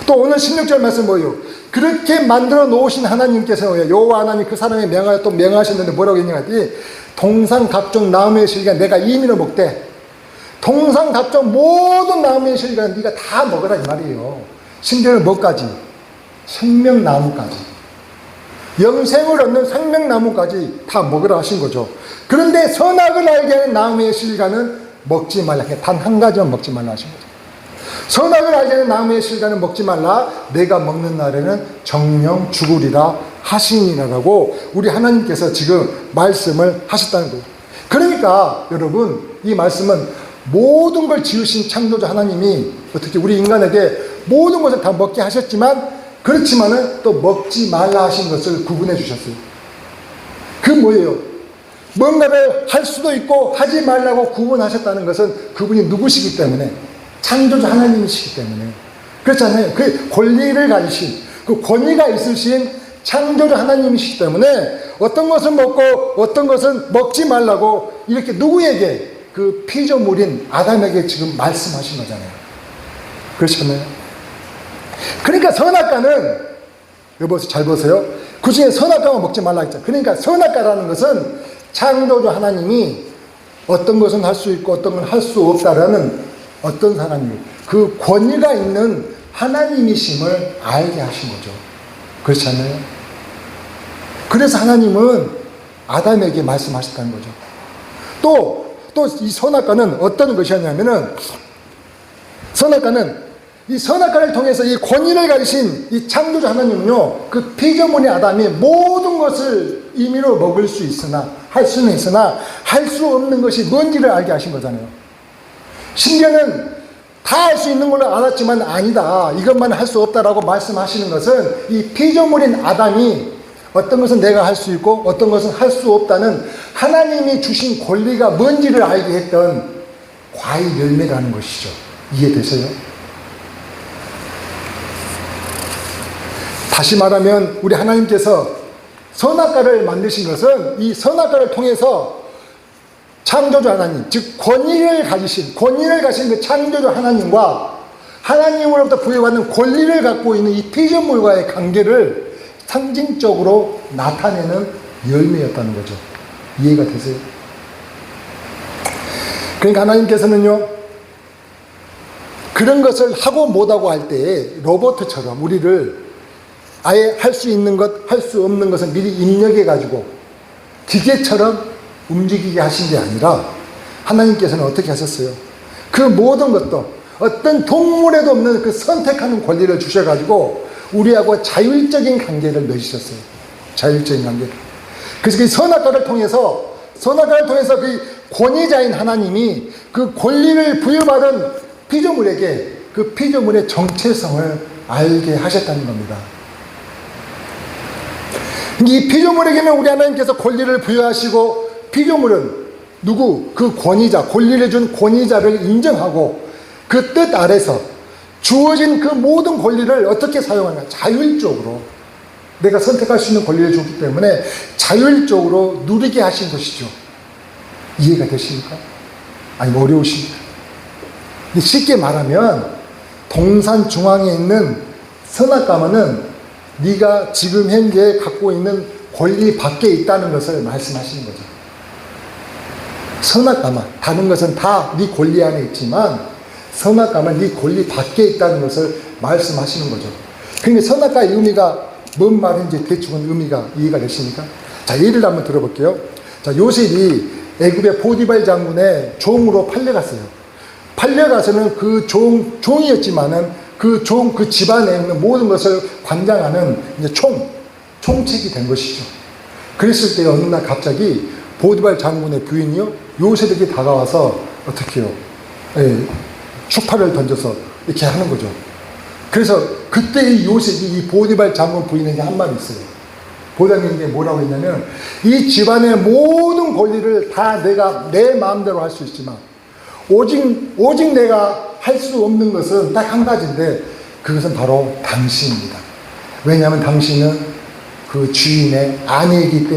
또 오늘 16절 말씀 뭐예요? 그렇게 만들어 놓으신 하나님께서 여호와 하나님 그 사람의 명하여 또 명하셨는데 뭐라고 했냐면 동산 각종 나무의 실과 내가 임의로 먹되 동산 각종 모든 나무의 실과 네가 다 먹으라 이 말이에요. 심지어는 뭐까지? 생명나무까지. 영생을 얻는 생명나무까지 다 먹으라 하신 거죠. 그런데 선악을 알게 하는 나무의 실과는 먹지 말라. 단 한 가지만 먹지 말라 하신 거죠. 선악을 알게 하는 나무의 실과는 먹지 말라. 내가 먹는 날에는 정령 죽으리라 하시니라라고 우리 하나님께서 지금 말씀을 하셨다는 거예요. 그러니까 여러분 이 말씀은 모든 걸 지으신 창조자 하나님이 어떻게 우리 인간에게 모든 것을 다 먹게 하셨지만 그렇지만은 또 먹지 말라 하신 것을 구분해 주셨어요. 그 뭐예요? 뭔가를 할 수도 있고 하지 말라고 구분하셨다는 것은 그분이 누구시기 때문에 창조주 하나님이시기 때문에 그렇잖아요. 그 권리를 가지신 그 권위가 있으신 창조주 하나님이시기 때문에 어떤 것은 먹고 어떤 것은 먹지 말라고 이렇게 누구에게 그 피조물인 아담에게 지금 말씀하신 거잖아요. 그렇잖아요. 그러니까 선악과는 여보세요, 잘 보세요. 그 중에 선악과만 먹지 말라 했죠. 그러니까 선악과라는 것은 창조주 하나님이 어떤 것은 할 수 있고 어떤 건 할 수 없다라는 어떤 사람이 그 권위가 있는 하나님이심을 알게 하신 거죠. 그렇지 않나요? 그래서 하나님은 아담에게 말씀하셨다는 거죠. 또 이 선악과는 어떤 것이었냐면은 이 선악과를 통해서 이 권위를 가지신 이 창조주 하나님은요, 그 피조물의 아담이 모든 것을 임의로 먹을 수 있으나, 할 수는 있으나, 할 수 없는 것이 뭔지를 알게 하신 거잖아요. 심지어는 다 할 수 있는 걸로 알았지만 아니다. 이것만 할 수 없다라고 말씀하시는 것은 이 피조물인 아담이 어떤 것은 내가 할 수 있고 어떤 것은 할 수 없다는 하나님이 주신 권리가 뭔지를 알게 했던 과일 열매라는 것이죠. 이해되세요? 다시 말하면 우리 하나님께서 선악과를 만드신 것은 이 선악과를 통해서 창조주 하나님, 즉 권위를 가진 그 창조주 하나님과 하나님으로부터 부여받는 권리를 갖고 있는 이 피조물과의 관계를 상징적으로 나타내는 열매였다는 거죠. 이해가 되세요? 그러니까 하나님께서는요, 그런 것을 하고 못하고 할 때에 로봇처럼 우리를 아예 할 수 있는 것, 할 수 없는 것을 미리 입력해가지고 기계처럼 움직이게 하신 게 아니라 하나님께서는 어떻게 하셨어요? 그 모든 것도 어떤 동물에도 없는 그 선택하는 권리를 주셔가지고 우리하고 자율적인 관계를 맺으셨어요. 자율적인 관계를. 그래서 그 선악과를 통해서 그 권위자인 하나님이 그 권리를 부여받은 피조물에게 그 피조물의 정체성을 알게 하셨다는 겁니다. 이 피조물에게는 우리 하나님께서 권리를 부여하시고 피조물은 누구? 그 권위자, 권리를 준 권위자를 인정하고 그 뜻 아래서 주어진 그 모든 권리를 어떻게 사용하는가? 자율적으로. 내가 선택할 수 있는 권리를 줬기 때문에 자율적으로 누리게 하신 것이죠. 이해가 되십니까? 아니, 어려우십니까? 쉽게 말하면 동산 중앙에 있는 선악과는 네가 지금 현재 갖고 있는 권리 밖에 있다는 것을 말씀하시는 거죠. 선악과만, 다른 것은 다 네 권리 안에 있지만 선악과만 네 권리 밖에 있다는 것을 말씀하시는 거죠. 그러니까 선악과의 의미가 뭔 말인지 대충은 의미가 이해가 되십니까? 자, 예를 한번 들어볼게요. 자, 요셉이 애굽의 포디발 장군의 종으로 팔려갔어요. 팔려가서는 그 종이었지만은 그 집안에 있는 모든 것을 관장하는 이제 총책이 된 것이죠. 그랬을 때 어느 날 갑자기 포디발 장군의 부인이요, 요셉에게 다가와서 어떻게 해요? 추파를 던져서 이렇게 하는 거죠. 그래서 그때 이 요셉이 이 포디발 장군 부인에게 한 말이 있어요. 보다님께 뭐라고 했냐면, 이 집안의 모든 권리를 다 내가 내 마음대로 할 수 있지만 오직 내가 할 수 없는 것은 딱 한 가지인데 그것은 바로 당신입니다. 왜냐하면 당신은 그 주인의 아내이기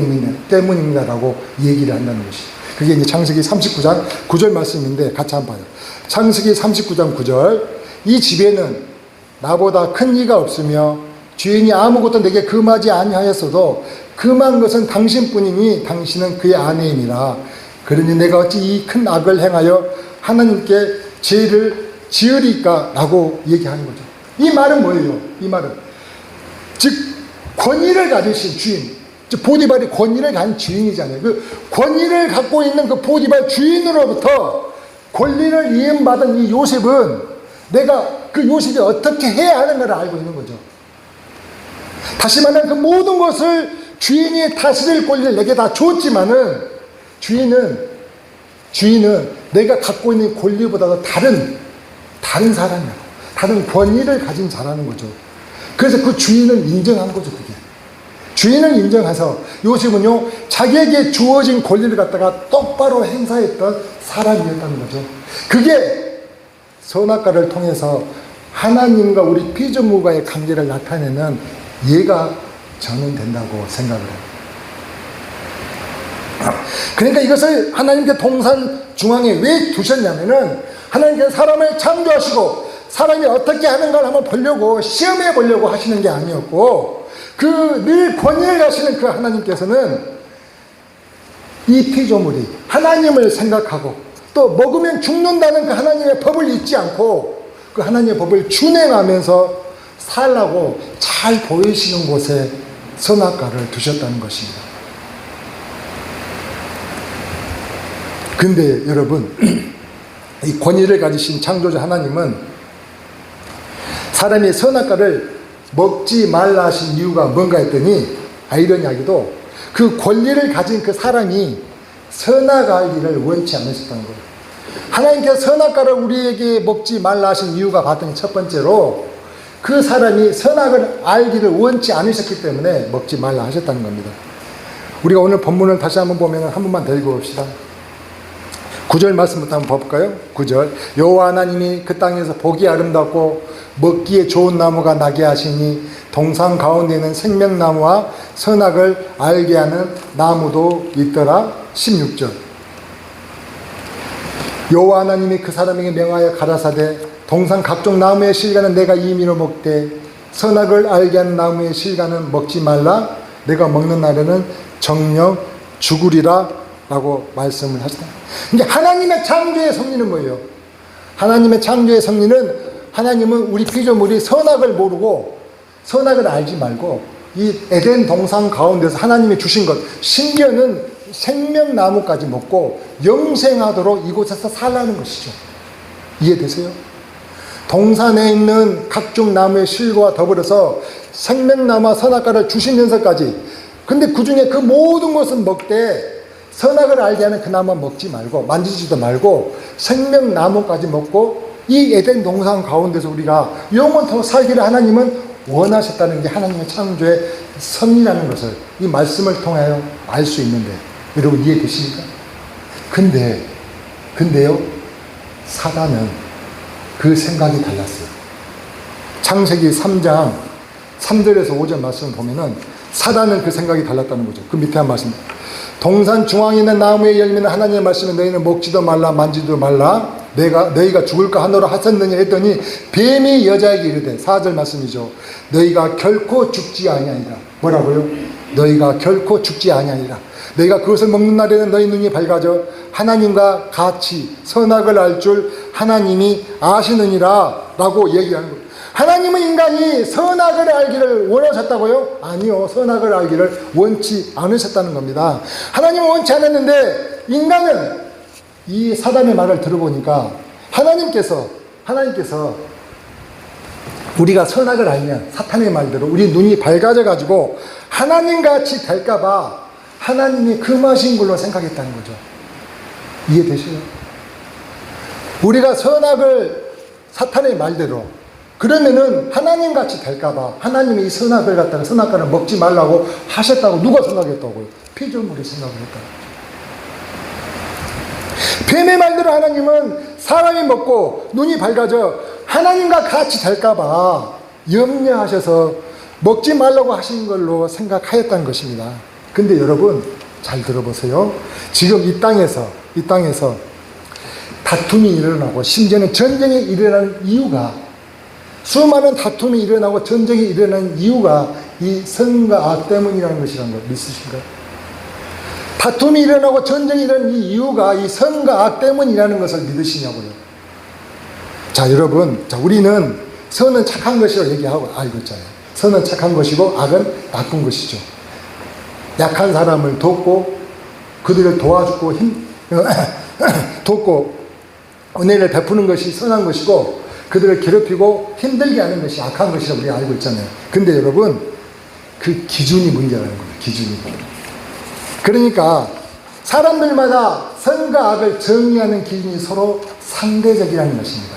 때문입니다라고 얘기를 한다는 것이죠. 그게 이제 창세기 39장 9절 말씀인데 같이 한번 봐요. 창세기 39장 9절. 이 집에는 나보다 큰 이가 없으며 주인이 아무것도 내게 금하지 아니하였어도 금한 것은 당신뿐이니 당신은 그의 아내이니라. 그러니 내가 어찌 이 큰 악을 행하여 하나님께 죄를 지으리까? 라고 얘기하는 거죠. 이 말은 뭐예요? 이 말은 즉 권위를 가지신 주인, 즉 보디발이 권위를 가진 주인이잖아요. 그 권위를 갖고 있는 그 보디발 주인으로부터 권리를 이임받은 이 요셉은 내가 그 요셉이 어떻게 해야 하는가를 알고 있는 거죠. 다시 말하면 그 모든 것을 주인이 다스릴 권리를 내게 다 줬지만은 주인은 내가 갖고 있는 권리보다도 다른 사람이라고, 다른 권위를 가진 자라는 거죠. 그래서 그 주인을 인정한 거죠. 그게 주인을 인정해서 요셉은요, 자기에게 주어진 권리를 갖다가 똑바로 행사했던 사람이었다는 거죠. 그게 선악과를 통해서 하나님과 우리 피조물과의 관계를 나타내는 예가 저는 된다고 생각을 해요. 그러니까 이것을 하나님께 동산 중앙에 왜 두셨냐면은 하나님께서 사람을 창조하시고 사람이 어떻게 하는가를 한번 보려고, 시험해 보려고 하시는 게 아니었고, 그 늘 권위를 가시는 그 하나님께서는 이 피조물이 하나님을 생각하고 또 먹으면 죽는다는 그 하나님의 법을 잊지 않고 그 하나님의 법을 준행하면서 살라고 잘 보이시는 곳에 선악과를 두셨다는 것입니다. 근데 여러분, 이 권위를 가지신 창조주 하나님은 사람이 선악과를 먹지 말라 하신 이유가 뭔가 했더니, 아이러니하게도 그 권리를 가진 그 사람이 선악할 일을 원치 않으셨다는 거예요. 하나님께서 선악과를 우리에게 먹지 말라 하신 이유가 봤더니 첫 번째로 그 사람이 선악을 알기를 원치 않으셨기 때문에 먹지 말라 하셨다는 겁니다. 우리가 오늘 본문을 다시 한번 보면 한 번만 더 읽어봅시다. 9절 말씀부터 한번 볼까요? 9절. 여호와 하나님이 그 땅에서 보기 아름답고 먹기에 좋은 나무가 나게 하시니 동산 가운데는 생명나무와 선악을 알게 하는 나무도 있더라. 16절. 여호와 하나님이 그 사람에게 명하여 가라사대 동산 각종 나무의 실과는 내가 임의로 먹되 선악을 알게 하는 나무의 실과는 먹지 말라. 내가 먹는 날에는 정령 죽으리라 라고 말씀을 하시다. 이제 하나님의 창조의 섭리는 뭐예요? 하나님의 창조의 섭리는 하나님은 우리 피조물이 선악을 모르고 선악을 알지 말고 이 에덴 동산 가운데서 하나님이 주신 것, 심지어는 생명나무까지 먹고 영생하도록 이곳에서 살라는 것이죠. 이해되세요? 동산에 있는 각종 나무의 실과 더불어서 생명나무와 선악과를 주시면서까지, 근데 그 중에 그 모든 것은 먹되 선악을 알게 하는 그 나무 먹지 말고 만지지도 말고 생명나무까지 먹고 이 에덴 동산 가운데서 우리가 영원토록 살기를 하나님은 원하셨다는 게 하나님의 창조의 섭리라는 것을 이 말씀을 통하여 알 수 있는데, 여러분 이해되십니까? 근데요, 사단은 그 생각이 달랐어요. 창세기 3장 3절에서 5절 말씀을 보면은 사단은 그 생각이 달랐다는 거죠. 그 밑에 한 말씀. 동산 중앙에 있는 나무의 열매는 하나님의 말씀에 너희는 먹지도 말라 만지도 말라 너희가 죽을까 하노라 하셨느냐 했더니 뱀이 여자에게 이르되, 4절 말씀이죠. 너희가 결코 죽지 아니하리라. 뭐라고요? 너희가 결코 죽지 아니하리라. 너희가 그것을 먹는 날에는 너희 눈이 밝아져 하나님과 같이 선악을 알 줄 하나님이 아시느니라 라고 얘기하는 거예요. 하나님은 인간이 선악을 알기를 원하셨다고요? 아니요. 선악을 알기를 원치 않으셨다는 겁니다. 하나님은 원치 않았는데 인간은 이 사단의 말을 들어보니까 하나님께서 우리가 선악을 알면 사탄의 말대로 우리 눈이 밝아져 가지고 하나님같이 될까봐 하나님이 금하신 걸로 생각했다는 거죠. 이해되시죠? 우리가 선악을 사탄의 말대로 그러면은 하나님같이 될까봐 하나님이 이 선악을 갖다가 선악과를 먹지 말라고 하셨다고 누가 생각했다고요? 피조물이 생각을 했다고. 뱀의 말대로 하나님은 사람이 먹고 눈이 밝아져 하나님과 같이 될까봐 염려하셔서 먹지 말라고 하신 걸로 생각하였다는 것입니다. 근데 여러분 잘 들어보세요. 지금 이 땅에서 다툼이 일어나고 심지어는 전쟁이 일어나는 이유가, 수많은 다툼이 일어나고 전쟁이 일어나는 이유가 이 선과 악 때문이라는 것이라는 걸 믿으신가요? 다툼이 일어나고 전쟁이 일어나는 이 이유가 이 선과 악 때문이라는 것을 믿으시냐고요. 자, 여러분, 우리는 선은 착한 것이라고 얘기하고 알고 있잖아요. 선은 착한 것이고 악은 나쁜 것이죠. 약한 사람을 돕고 그들을 도와주고 돕고 은혜를 베푸는 것이 선한 것이고 그들을 괴롭히고 힘들게 하는 것이 악한 것이라고 우리가 알고 있잖아요. 근데 여러분, 그 기준이 문제라는 거예요. 기준이. 그러니까 사람들마다 선과 악을 정의하는 기준이 서로 상대적이라는 것입니다.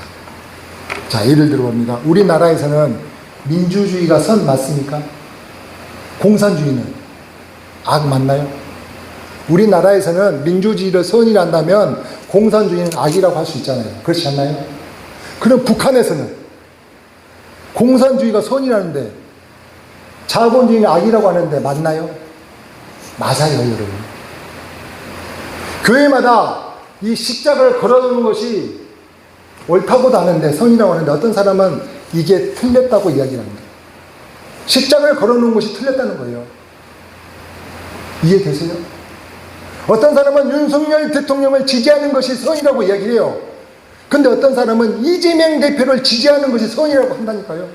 자, 예를 들어봅니다. 우리나라에서는 민주주의가 선 맞습니까? 공산주의는 악 맞나요? 우리나라에서는 민주주의를 선이란다면 공산주의는 악이라고 할 수 있잖아요. 그렇지 않나요? 그럼 북한에서는 공산주의가 선이라는데 자본주의는 악이라고 하는데 맞나요? 맞아요, 여러분. 교회마다 이 십자가를 걸어두는 것이 옳다고도 하는데, 선이라고 하는데 어떤 사람은 이게 틀렸다고 이야기를 합니다. 십자가를 걸어놓은 것이 틀렸다는 거예요. 이해되세요? 어떤 사람은 윤석열 대통령을 지지하는 것이 선이라고 이야기를 해요. 근데 어떤 사람은 이재명 대표를 지지하는 것이 선이라고 한다니까요.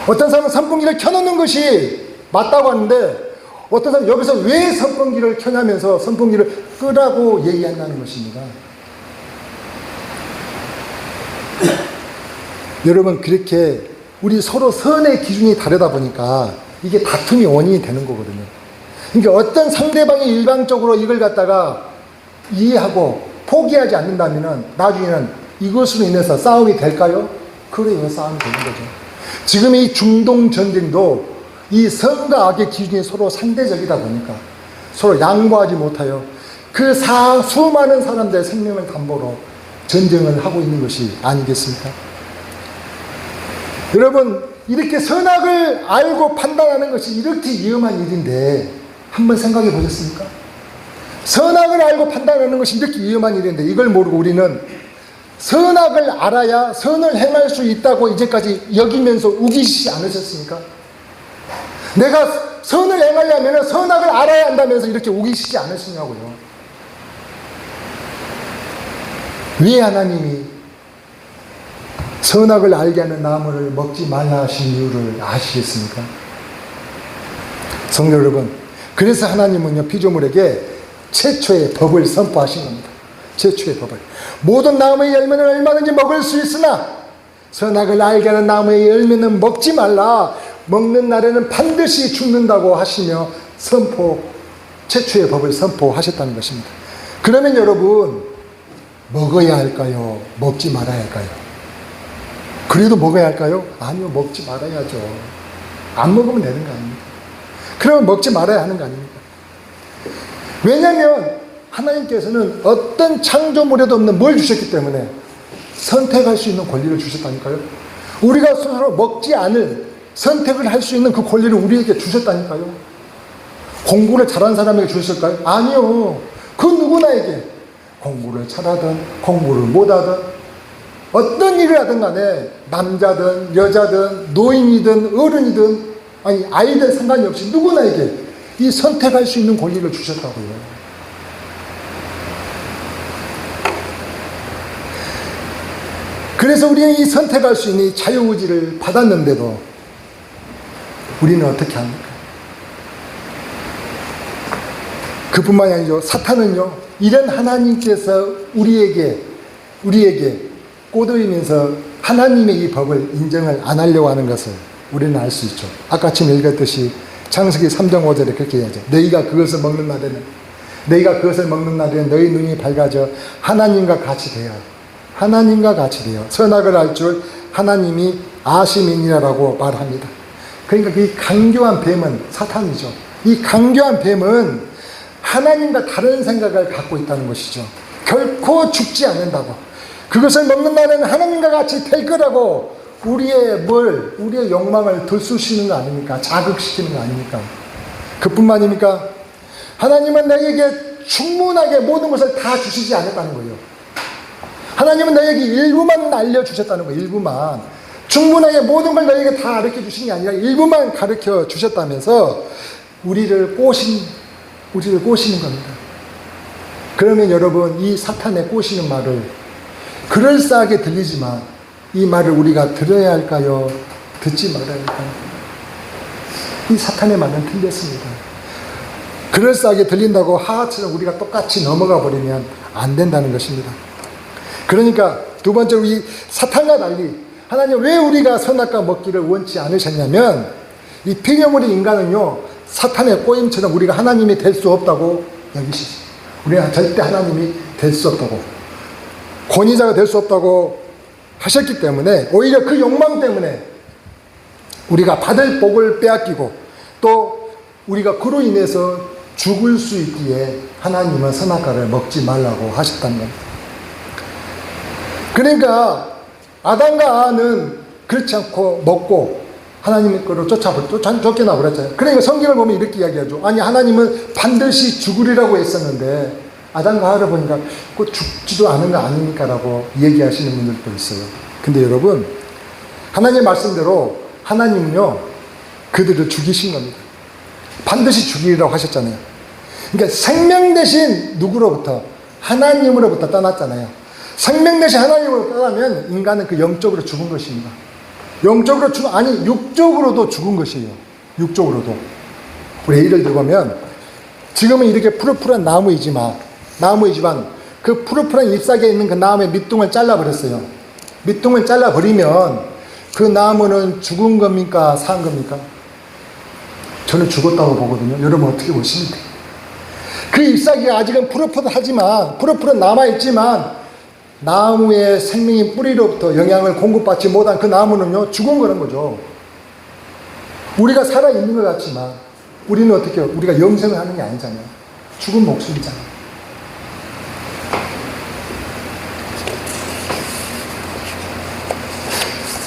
어떤 사람은 선풍기를 켜놓는 것이 맞다고 하는데 어떤 사람은 여기서 왜 선풍기를 켜냐면서 선풍기를 끄라고 얘기한다는 것입니다. 여러분, 그렇게 우리 서로 선의 기준이 다르다 보니까 이게 다툼이 원인이 되는 거거든요. 그러니까 어떤 상대방이 일방적으로 이걸 갖다가 이해하고 포기하지 않는다면 나중에는 이것으로 인해서 싸움이 될까요? 그래요, 싸움이 되는 거죠. 지금 이 중동 전쟁도 이 선과 악의 기준이 서로 상대적이다 보니까 서로 양보하지 못하여 그 수많은 사람들의 생명을 담보로 전쟁을 하고 있는 것이 아니겠습니까? 여러분, 이렇게 선악을 알고 판단하는 것이 이렇게 위험한 일인데 한번 생각해 보셨습니까? 선악을 알고 판단하는 것이 이렇게 위험한 일인데 이걸 모르고 우리는 선악을 알아야 선을 행할 수 있다고 이제까지 여기면서 우기시지 않으셨습니까? 내가 선을 행하려면 선악을 알아야 한다면서 이렇게 우기시지 않으시냐고요. 왜 하나님이 선악을 알게 하는 나무를 먹지 말라 하신 이유를 아시겠습니까? 성도 여러분, 그래서 하나님은요, 피조물에게 최초의 법을 선포하신 겁니다. 최초의 법을. 모든 나무의 열매는 얼마든지 먹을 수 있으나 선악을 알게 하는 나무의 열매는 먹지 말라. 먹는 날에는 반드시 죽는다고 하시며 최초의 법을 선포하셨다는 것입니다. 그러면 여러분, 먹어야 할까요? 먹지 말아야 할까요? 그래도 먹어야 할까요? 아니요, 먹지 말아야죠. 안 먹으면 되는 거 아닙니까? 그러면 먹지 말아야 하는 거 아닙니까? 왜냐하면 하나님께서는 어떤 창조물에도 없는 뭘 주셨기 때문에 선택할 수 있는 권리를 주셨다니까요. 우리가 스스로 먹지 않을 선택을 할 수 있는 그 권리를 우리에게 주셨다니까요. 공부를 잘하는 사람에게 주셨을까요? 아니요. 그 누구나에게 공부를 잘하든 공부를 못하든 어떤 일을 하든 간에 남자든 여자든 노인이든 어른이든 아니 아이들 상관이 없이 누구나에게 이 선택할 수 있는 권리를 주셨다고요. 그래서 우리는 이 선택할 수 있는 이 자유의지를 받았는데도 우리는 어떻게 합니까? 그뿐만이 아니죠. 사탄은요, 이런 하나님께서 우리에게 꼬드리면서 하나님의 이 법을 인정을 안 하려고 하는 것을 우리는 알 수 있죠. 아까 아침 읽었듯이 창세기 3장 5절에 그렇게 해야죠. 너희가 그것을 먹는 날에는 너희 눈이 밝아져 하나님과 같이 되어 선악을 알 줄 하나님이 아심이니라라고 말합니다. 그러니까 이 강교한 뱀은 사탄이죠. 이 강교한 뱀은 하나님과 다른 생각을 갖고 있다는 것이죠. 결코 죽지 않는다고. 그것을 먹는 날에는 하나님과 같이 될 거라고 우리의 욕망을 들쑤시는 거 아닙니까? 자극시키는 거 아닙니까? 그뿐만입니까? 하나님은 너에게 충분하게 모든 것을 다 주시지 않았다는 거예요. 하나님은 너에게 일부만 알려주셨다는 거예요. 일부만. 충분하게 모든 걸 너에게 다 가르쳐 주신 게 아니라 일부만 가르쳐 주셨다면서 우리를 꼬시는 겁니다. 그러면 여러분, 이 사탄의 꼬시는 말을 그럴싸하게 들리지만 이 말을 우리가 들어야 할까요? 듣지 말아야 할까요? 이 사탄의 말은 틀렸습니다. 그럴싸하게 들린다고 하하처럼 우리가 똑같이 넘어가 버리면 안 된다는 것입니다. 그러니까 두 번째로 이 사탄과 달리 하나님 왜 우리가 선악과 먹기를 원치 않으셨냐면 이 피조물인 인간은요, 사탄의 꼬임처럼 우리가 하나님이 될 수 없다고 여기시죠. 우리가 절대 하나님이 될 수 없다고, 권위자가 될 수 없다고 하셨기 때문에 오히려 그 욕망 때문에 우리가 받을 복을 빼앗기고 또 우리가 그로 인해서 죽을 수 있기에 하나님은 선악과를 먹지 말라고 하셨다는 겁니다. 그러니까 아담과 하와는 그렇지 않고 먹고 하나님의 거로 쫓겨나 버렸잖아요. 그러니까 성경을 보면 이렇게 이야기하죠. 아니, 하나님은 반드시 죽으리라고 했었는데 아담과 하와를 보니까 꼭 죽지도 않은 거 아닙니까? 라고 얘기하시는 분들도 있어요. 근데 여러분, 하나님의 말씀대로 하나님은요, 그들을 죽이신 겁니다. 반드시 죽이리라고 하셨잖아요. 그러니까 생명 대신 누구로부터? 하나님으로부터 떠났잖아요. 생명 대신 하나님으로 떠나면 인간은 그 영적으로 죽은 것입니다. 육적으로도 죽은 것이에요. 육적으로도. 우리 예를 들어보면 지금은 이렇게 푸릇푸릇한 나무이지만 그 푸릇푸릇한 잎사귀에 있는 그 나무의 밑둥을 잘라버렸어요. 밑둥을 잘라버리면 그 나무는 죽은 겁니까? 산 겁니까? 저는 죽었다고 보거든요. 여러분 어떻게 보십니까? 그 잎사귀가 아직은 푸릇푸릇 남아있지만 나무의 생명인 뿌리로부터 영양을 공급받지 못한 그 나무는요, 죽은 거는 거죠. 우리가 살아있는 것 같지만 우리는 어떻게 해요? 우리가 영생을 하는 게 아니잖아요. 죽은 목숨이잖아요.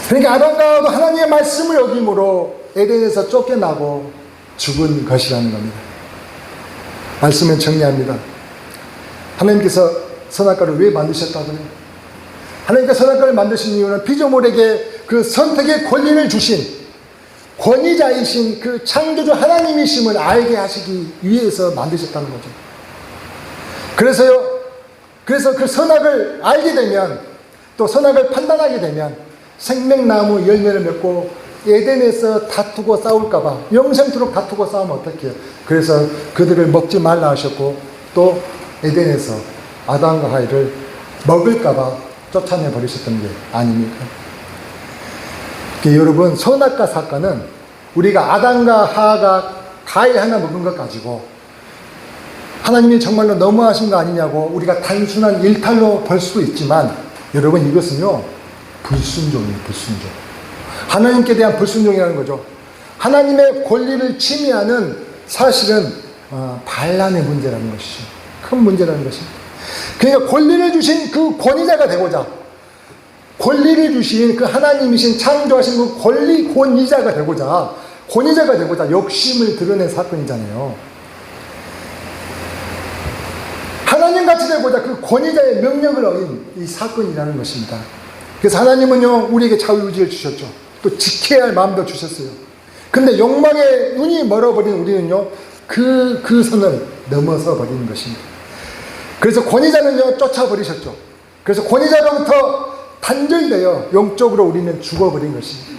그러니까 아담과도 하나님의 말씀을 어김으로 에덴에서 쫓겨나고 죽은 것이라는 겁니다. 말씀을 정리합니다. 하나님께서 선악과를 왜 만드셨다고요? 하나님께서 선악과를 만드신 이유는 피조물에게 그 선택의 권리를 주신 권위자이신 그 창조주 하나님이심을 알게 하시기 위해서 만드셨다는 거죠. 그래서 그 선악을 알게 되면, 또 선악을 판단하게 되면 생명나무 열매를 맺고 에덴에서 다투고 싸울까봐, 영생토록 다투고 싸우면 어떡해요? 그래서 그들을 먹지 말라 하셨고, 또 에덴에서 아담과 하와를 먹을까봐 쫓아내 버리셨던 게 아닙니까? 여러분, 선악과 사건은 우리가 아담과 하와가 과일 하나 먹은 것 가지고 하나님이 정말로 너무하신 거 아니냐고 우리가 단순한 일탈로 볼 수도 있지만, 여러분, 이것은요 불순종이에요. 불순종. 하나님께 대한 불순종이라는 거죠. 하나님의 권리를 침해하는, 사실은 반란의 문제라는 것이죠. 큰 문제라는 것입니다. 그러니까 권리를 주신 그 권위자가 되고자, 권리를 주신 그 하나님이신 창조하신 그 권위자가 되고자 욕심을 드러낸 사건이잖아요. 하나님같이 되고자 그 권위자의 명령을 어긴 이 사건이라는 것입니다. 그래서 하나님은요 우리에게 자유의지를 주셨죠. 또 지켜야 할 마음도 주셨어요. 근데 욕망의 눈이 멀어버린 우리는요 그 선을 넘어서 버리는 것입니다. 그래서 권위자는요 쫓아버리셨죠. 그래서 권위자로부터 단절되어 영적으로 우리는 죽어버린 것입니다.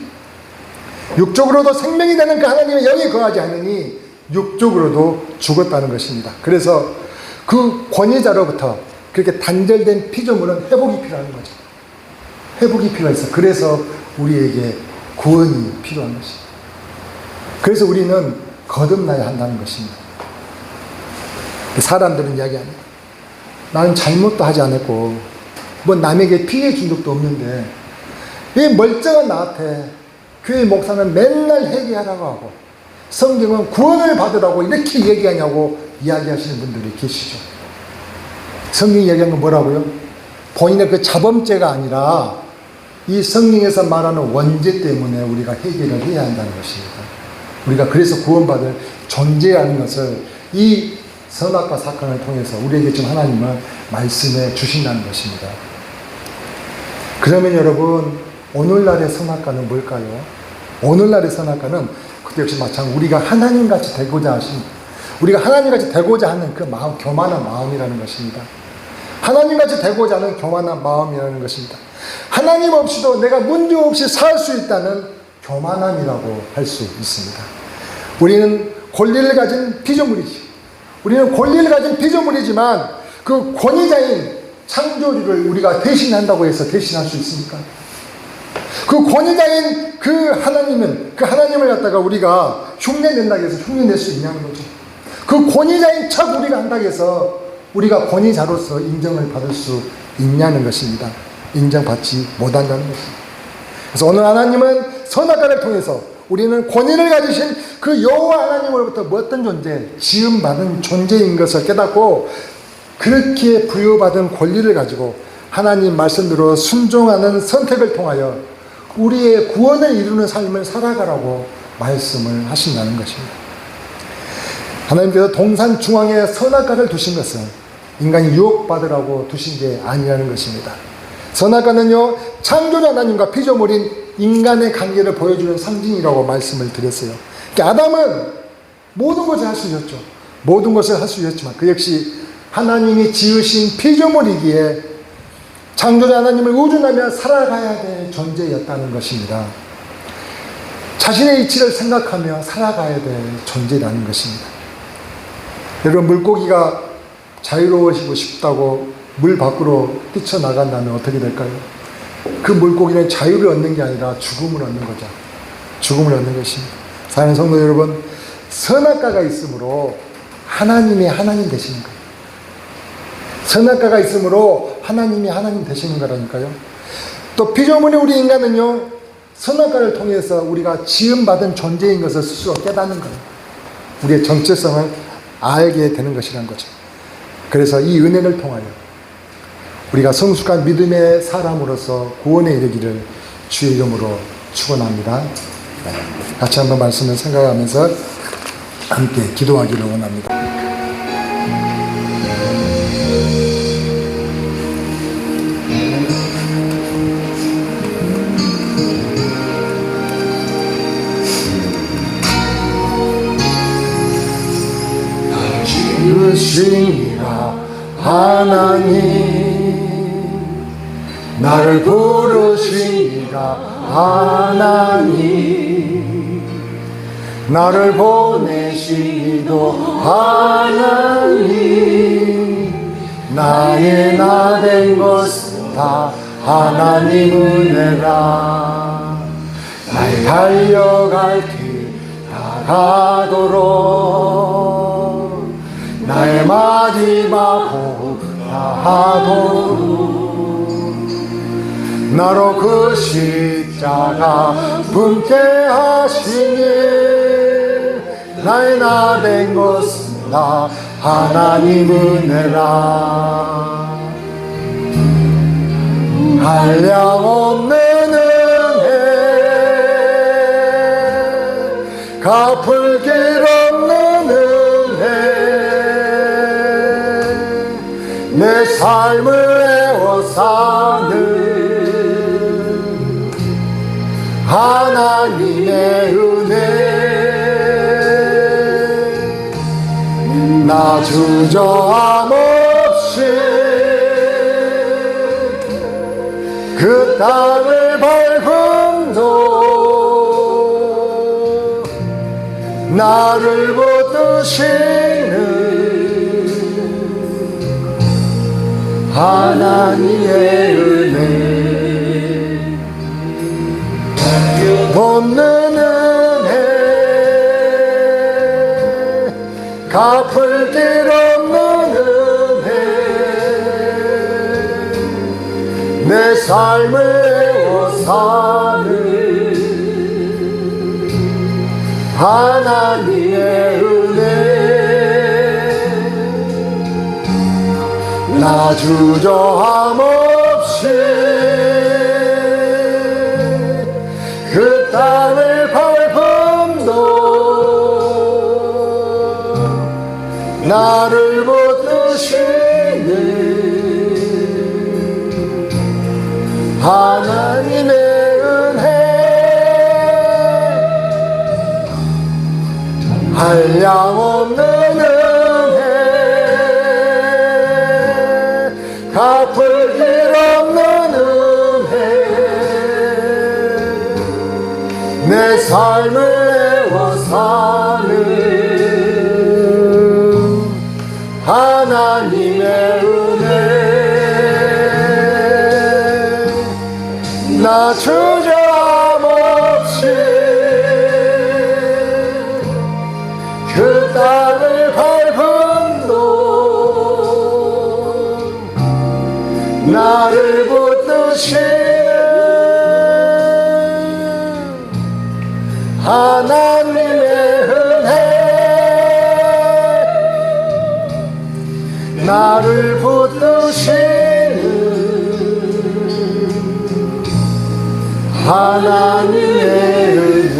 육적으로도 생명이 되는 그 하나님의 영이 거하지 않으니 육적으로도 죽었다는 것입니다. 그래서 그 권위자로부터 그렇게 단절된 피조물은 회복이 필요한 거죠. 회복이 필요해서, 그래서 우리에게 구원이 필요한 것입니다. 그래서 우리는 거듭나야 한다는 것입니다. 사람들은 이야기합니다. 나는 잘못도 하지 않았고 뭐 남에게 피해 준 적도 없는데 왜 멀쩡한 나한테 교회 목사는 맨날 회개하라고 하고 성경은 구원을 받으라고 이렇게 얘기하냐고 이야기하시는 분들이 계시죠. 성경이 얘기한 건 뭐라고요? 본인의 그 자범죄가 아니라 이 성경에서 말하는 원죄 때문에 우리가 해결을 해야 한다는 것입니다. 우리가 그래서 구원받을 존재라는 것을 이 선악과 사건을 통해서 우리에게 지금 하나님은 말씀해 주신다는 것입니다. 그러면 여러분, 오늘날의 선악과는 뭘까요? 오늘날의 선악과는 그때 역시 마찬가지로 우리가 하나님같이 되고자 하신, 우리가 하나님같이 되고자 하는 그 마음, 교만한 마음이라는 것입니다. 하나님같이 되고자 하는 교만한 마음이라는 것입니다. 하나님 없이도 내가 문제없이 살 수 있다는 교만함이라고 할 수 있습니다. 우리는 권리를 가진 피조물이지. 우리는 권리를 가진 피조물이지만 그 권위자인 창조주를 우리가 대신한다고 해서 대신할 수 있습니까? 그 권위자인 그 하나님을 갖다가 우리가 흉내낸다고 해서 흉내낼 수 있냐는 거죠. 그 권위자인 척 우리가 한다고 해서 우리가 권위자로서 인정을 받을 수 있냐는 것입니다. 인정받지 못한다는 것입니다. 그래서 오늘 하나님은 선악과를 통해서 우리는 권위를 가지신 그 여호와 하나님으로부터 어떤 존재, 지음받은 존재인 것을 깨닫고 그렇게 부여받은 권리를 가지고 하나님 말씀대로 순종하는 선택을 통하여 우리의 구원을 이루는 삶을 살아가라고 말씀을 하신다는 것입니다. 하나님께서 동산 중앙에 선악과를 두신 것은 인간이 유혹받으라고 두신 게 아니라는 것입니다. 선악과는요 창조주 하나님과 피조물인 인간의 관계를 보여주는 상징이라고 말씀을 드렸어요. 그러니까 아담은 모든 것을 할 수 있었죠. 모든 것을 할 수 있었지만 그 역시 하나님이 지으신 피조물이기에 창조주 하나님을 의존하며 살아가야 될 존재였다는 것입니다. 자신의 이치를 생각하며 살아가야 될 존재라는 것입니다. 여러분, 물고기가 자유로워지고 싶다고 물 밖으로 뛰쳐나간다면 어떻게 될까요? 그 물고기는 자유를 얻는 게 아니라 죽음을 얻는 거죠. 죽음을 얻는 것입니다. 사랑하는 성도 여러분, 선악과가 있으므로 하나님이 하나님 되시는 거예요. 선악과가 있으므로 하나님이 하나님 되시는 거라니까요. 또 피조물의 우리 인간은요 선악과를 통해서 우리가 지음받은 존재인 것을 스스로 깨닫는 거예요. 우리의 정체성을 알게 되는 것이라는 거죠. 그래서 이 은혜를 통하여 우리가 성숙한 믿음의 사람으로서 구원에 이르기를 주의 이름으로 축원합니다. 같이 한번 말씀을 생각하면서 함께 기도하기를 원합니다. 부르시니라 하나님, 나를 부르시니라 하나님, 나를 보내시기도 하나님, 나의 나 된 것은 다 하나님 은혜라. 나의 달려갈 길 다가도록, 나의 마지막 호흡 다하도록, 나로 그 십자가 품게 하시니, 나의 나 된 것은 다 하나님 은혜라. 한량없는 은혜, 갚을 길 없는 은혜, 내 삶을 애워사는 하나님의 은혜. 나 주저함 없이 그 땅을 밟음도, 나를 붙드시는 하나님의 은혜. 돕는 은혜, 갚을 길 없는 은혜, 내 삶을 애워사는 하나님의 은혜. 나 주저함 없이 그 땅을 밟음도, 나를 붙드시는 하나님의 은혜. 한량없는 은혜, 갚을 길 없는 은혜, 내 삶을 애워사는 하나님의 은혜. 나 주저함 없이 그 땅을 밟음도, 나를 붙드시는 하나님의 은혜. 나를 붙드시는 하나님의 은혜.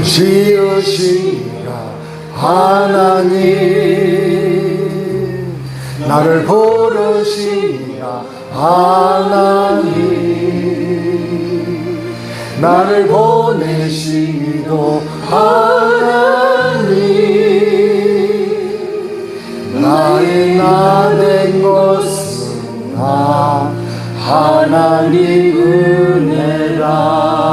지으시니라 하나님, 나를 부르시니라 하나님, 나를 보내시기도 하나님, 나의 나 된 것은 다 하나님 은혜라.